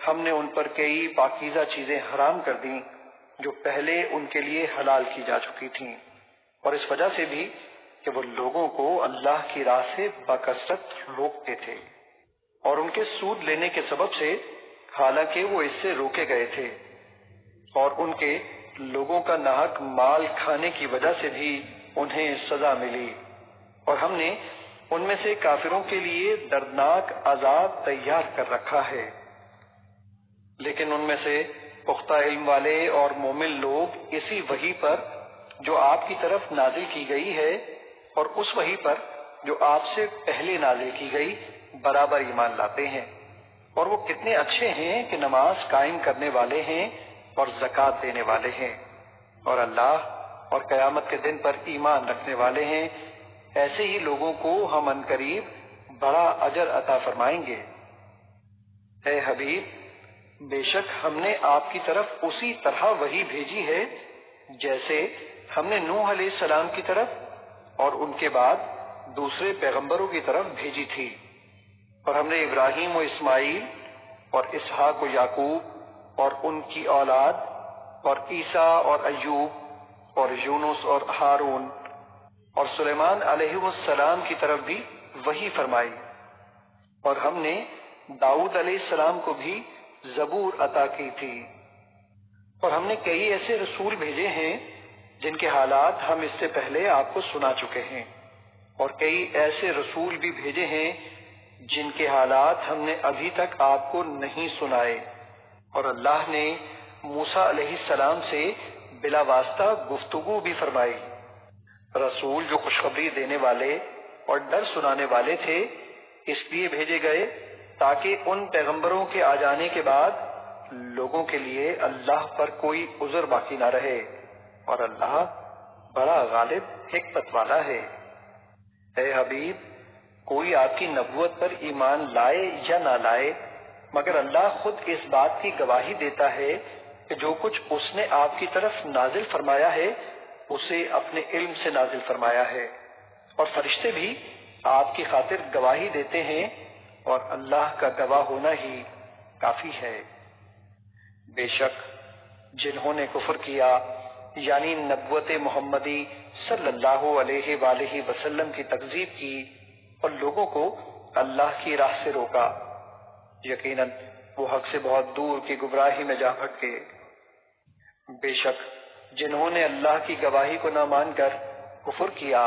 ہم نے ان پر کئی پاکیزہ چیزیں حرام کر دیں جو پہلے ان کے لیے حلال کی جا چکی تھیں، اور اس وجہ سے بھی کہ وہ لوگوں کو اللہ کی راہ سے بکثرت روکتے تھے، اور ان کے سود لینے کے سبب سے حالانکہ وہ اس سے روکے گئے تھے، اور ان کے لوگوں کا ناحق مال کھانے کی وجہ سے بھی انہیں سزا ملی، اور ہم نے ان میں سے کافروں کے لیے دردناک عذاب تیار کر رکھا ہے۔ لیکن ان میں سے پختہ علم والے اور مومن لوگ اسی وحی پر جو آپ کی طرف نازل کی گئی ہے اور اس وحی پر جو آپ سے پہلے نازل کی گئی برابر ایمان لاتے ہیں، اور وہ کتنے اچھے ہیں کہ نماز قائم کرنے والے ہیں اور زکوٰۃ دینے والے ہیں، اور اللہ اور قیامت کے دن پر ایمان رکھنے والے ہیں، ایسے ہی لوگوں کو ہم عنقریب بڑا اجر عطا فرمائیں گے۔ اے حبیب، بے شک ہم نے آپ کی طرف اسی طرح وحی بھیجی ہے جیسے ہم نے نوح علیہ السلام کی طرف اور ان کے بعد دوسرے پیغمبروں کی طرف بھیجی تھی، اور ہم نے ابراہیم و اسماعیل اور اسحاق و یعقوب اور ان کی اولاد اور عیسیٰ اور ایوب اور یونس اور ہارون اور سلیمان علیہ السلام کی طرف بھی وحی فرمائی، اور ہم نے داؤد علیہ السلام کو بھی زبور عطا کی تھی، اور ہم نے کئی ایسے رسول بھیجے ہیں جن کے حالات ہم اس سے پہلے آپ کو سنا چکے ہیں، اور کئی ایسے رسول بھی بھیجے ہیں جن کے حالات ہم نے ابھی تک آپ کو نہیں سنائے، اور اللہ نے موسیٰ علیہ السلام سے بلا واسطہ گفتگو بھی فرمائی۔ رسول جو خوشخبری دینے والے اور ڈر سنانے والے تھے اس لیے بھیجے گئے تاکہ ان پیغمبروں کے آ جانے کے بعد لوگوں کے لیے اللہ پر کوئی عذر باقی نہ رہے، اور اللہ بڑا غالب حکمت والا ہے۔ اے حبیب، کوئی آپ کی نبوت پر ایمان لائے یا نہ لائے مگر اللہ خود اس بات کی گواہی دیتا ہے کہ جو کچھ اس نے آپ کی طرف نازل فرمایا ہے اسے اپنے علم سے نازل فرمایا ہے، اور فرشتے بھی آپ کی خاطر گواہی دیتے ہیں، اور اللہ کا گواہ ہونا ہی کافی ہے۔ بے شک جنہوں نے کفر کیا یعنی نبوت محمدی صلی اللہ علیہ وآلہ وسلم کی تکذیب کی اور لوگوں کو اللہ کی راہ سے روکا، یقیناً وہ حق سے بہت دور کی گمراہی میں جا بھٹکے۔ بے شک جنہوں نے اللہ کی گواہی کو نہ مان کر کفر کیا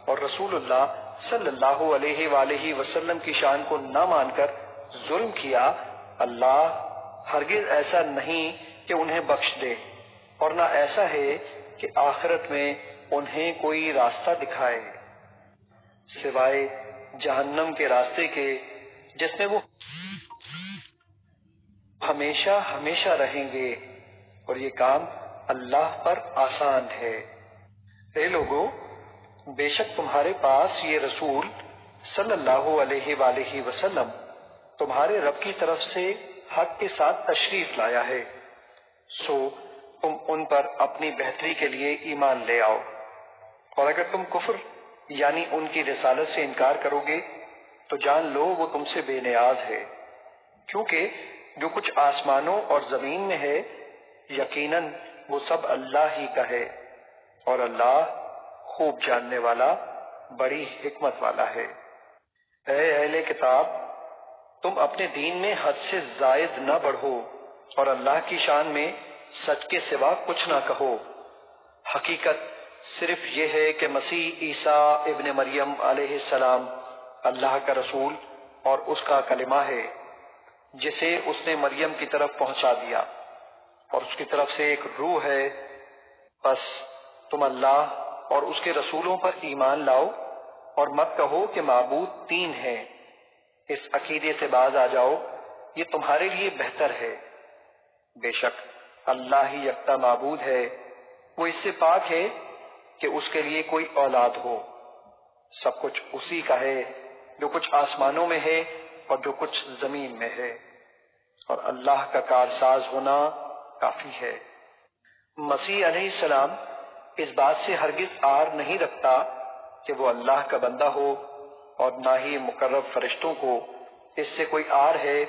اور رسول اللہ صلی اللہ علیہ وآلہ وسلم کی شان کو نہ مان کر ظلم کیا، اللہ ہرگز ایسا نہیں کہ انہیں بخش دے، اور نہ ایسا ہے کہ آخرت میں انہیں کوئی راستہ دکھائے سوائے جہنم کے راستے کے جس میں وہ ہمیشہ ہمیشہ رہیں گے، اور یہ کام اللہ پر آسان ہے۔ اے لوگو، بے شک تمہارے پاس یہ رسول صلی اللہ علیہ وآلہ وسلم تمہارے رب کی طرف سے حق کے ساتھ تشریف لایا ہے، سو تم ان پر اپنی بہتری کے لیے ایمان لے آؤ، اور اگر تم کفر یعنی ان کی رسالت سے انکار کرو گے تو جان لو وہ تم سے بے نیاز ہے، کیونکہ جو کچھ آسمانوں اور زمین میں ہے یقیناً وہ سب اللہ ہی کا ہے، اور اللہ خوب جاننے والا بڑی حکمت والا ہے۔ اے اہل کتاب، تم اپنے دین میں حد سے زائد نہ بڑھو اور اللہ کی شان میں سچ کے سوا کچھ نہ کہو۔ حقیقت صرف یہ ہے کہ مسیح عیسیٰ ابن مریم علیہ السلام اللہ کا رسول اور اس کا کلمہ ہے، جسے اس نے مریم کی طرف پہنچا دیا، اور اس کی طرف سے ایک روح ہے۔ بس تم اللہ اور اس کے رسولوں پر ایمان لاؤ اور مت کہو کہ معبود تین ہیں۔ اس عقیدے سے باز آ جاؤ، یہ تمہارے لیے بہتر ہے۔ بے شک اللہ ہی یکتا معبود ہے، وہ اس سے پاک ہے کہ اس کے لیے کوئی اولاد ہو۔ سب کچھ اسی کا ہے، جو کچھ آسمانوں میں ہے اور جو کچھ زمین میں ہے، اور اللہ کا کارساز ہونا کافی ہے۔ مسیح علیہ السلام اس بات سے ہرگز آر نہیں رکھتا کہ وہ اللہ کا بندہ ہو، اور نہ ہی مقرب فرشتوں کو اس سے کوئی آر ہے،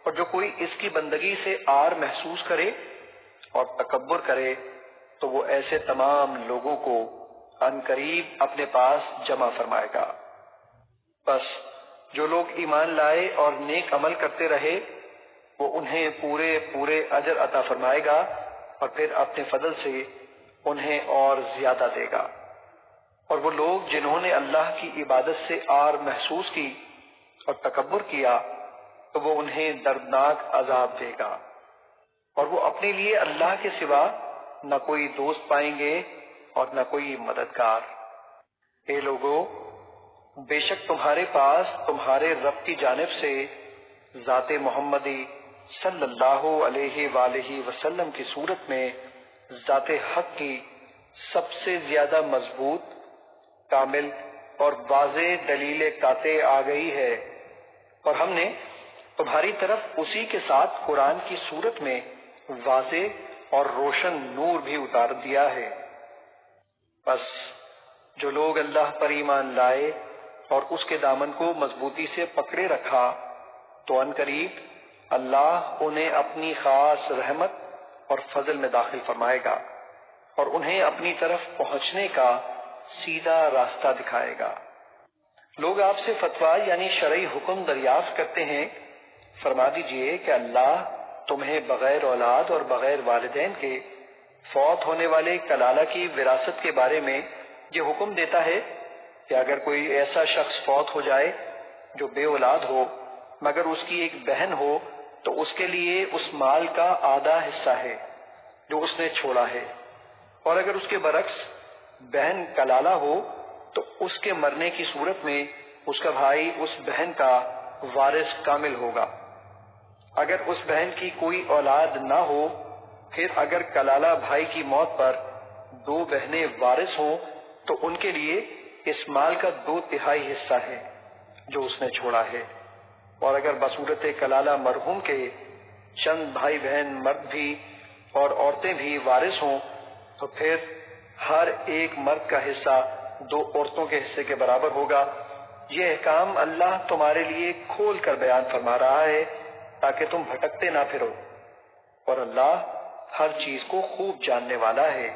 اور جو کوئی اس کی بندگی سے آر محسوس کرے اور تکبر کرے تو وہ ایسے تمام لوگوں کو عنقریب اپنے پاس جمع فرمائے گا۔ بس جو لوگ ایمان لائے اور نیک عمل کرتے رہے وہ انہیں پورے پورے اجر عطا فرمائے گا، اور پھر اپنے فضل سے انہیں اور زیادہ دے گا۔ اور وہ لوگ جنہوں نے اللہ کی عبادت سے آر محسوس کی اور تکبر کیا تو وہ انہیں دردناک عذاب دے گا، اور وہ اپنے لیے اللہ کے سوا نہ کوئی دوست پائیں گے اور نہ کوئی مددگار۔ اے لوگو، بے شک تمہارے پاس تمہارے رب کی جانب سے ذات محمدی صلی اللہ علیہ وآلہ وسلم کی صورت میں ذات حق کی سب سے زیادہ مضبوط، کامل اور واضح دلیل قاطع آ گئی ہے، اور ہم نے تمہاری طرف اسی کے ساتھ قرآن کی صورت میں واضح اور روشن نور بھی اتار دیا ہے۔ بس جو لوگ اللہ پر ایمان لائے اور اس کے دامن کو مضبوطی سے پکڑے رکھا تو عنقریب اللہ انہیں اپنی خاص رحمت اور فضل میں داخل فرمائے گا، اور انہیں اپنی طرف پہنچنے کا سیدھا راستہ دکھائے گا۔ لوگ آپ سے فتویٰ یعنی شرعی حکم دریافت کرتے ہیں، فرما دیجئے کہ اللہ تمہیں بغیر اولاد اور بغیر والدین کے فوت ہونے والے کلالہ کی وراثت کے بارے میں یہ حکم دیتا ہے کہ اگر کوئی ایسا شخص فوت ہو جائے جو بے اولاد ہو مگر اس کی ایک بہن ہو تو اس کے لیے اس مال کا آدھا حصہ ہے جو اس نے چھوڑا ہے، اور اگر اس کے برعکس بہن کلالہ ہو تو اس کے مرنے کی صورت میں اس کا بھائی اس بہن کا وارث کامل ہوگا۔ اگر اس بہن کی کوئی اولاد نہ ہو، پھر اگر کلالہ بھائی کی موت پر دو بہنیں وارث ہوں تو ان کے لیے اس مال کا 2/3 حصہ ہے جو اس نے چھوڑا ہے، اور اگر بصورت کلالہ مرحوم کے چند بھائی بہن مرد بھی اور عورتیں بھی وارث ہوں تو پھر ہر ایک مرد کا حصہ 2 عورتوں کے حصے کے برابر ہوگا۔ یہ احکام اللہ تمہارے لیے کھول کر بیان فرما رہا ہے تاکہ تم بھٹکتے نہ پھرو، اور اللہ ہر چیز کو خوب جاننے والا ہے۔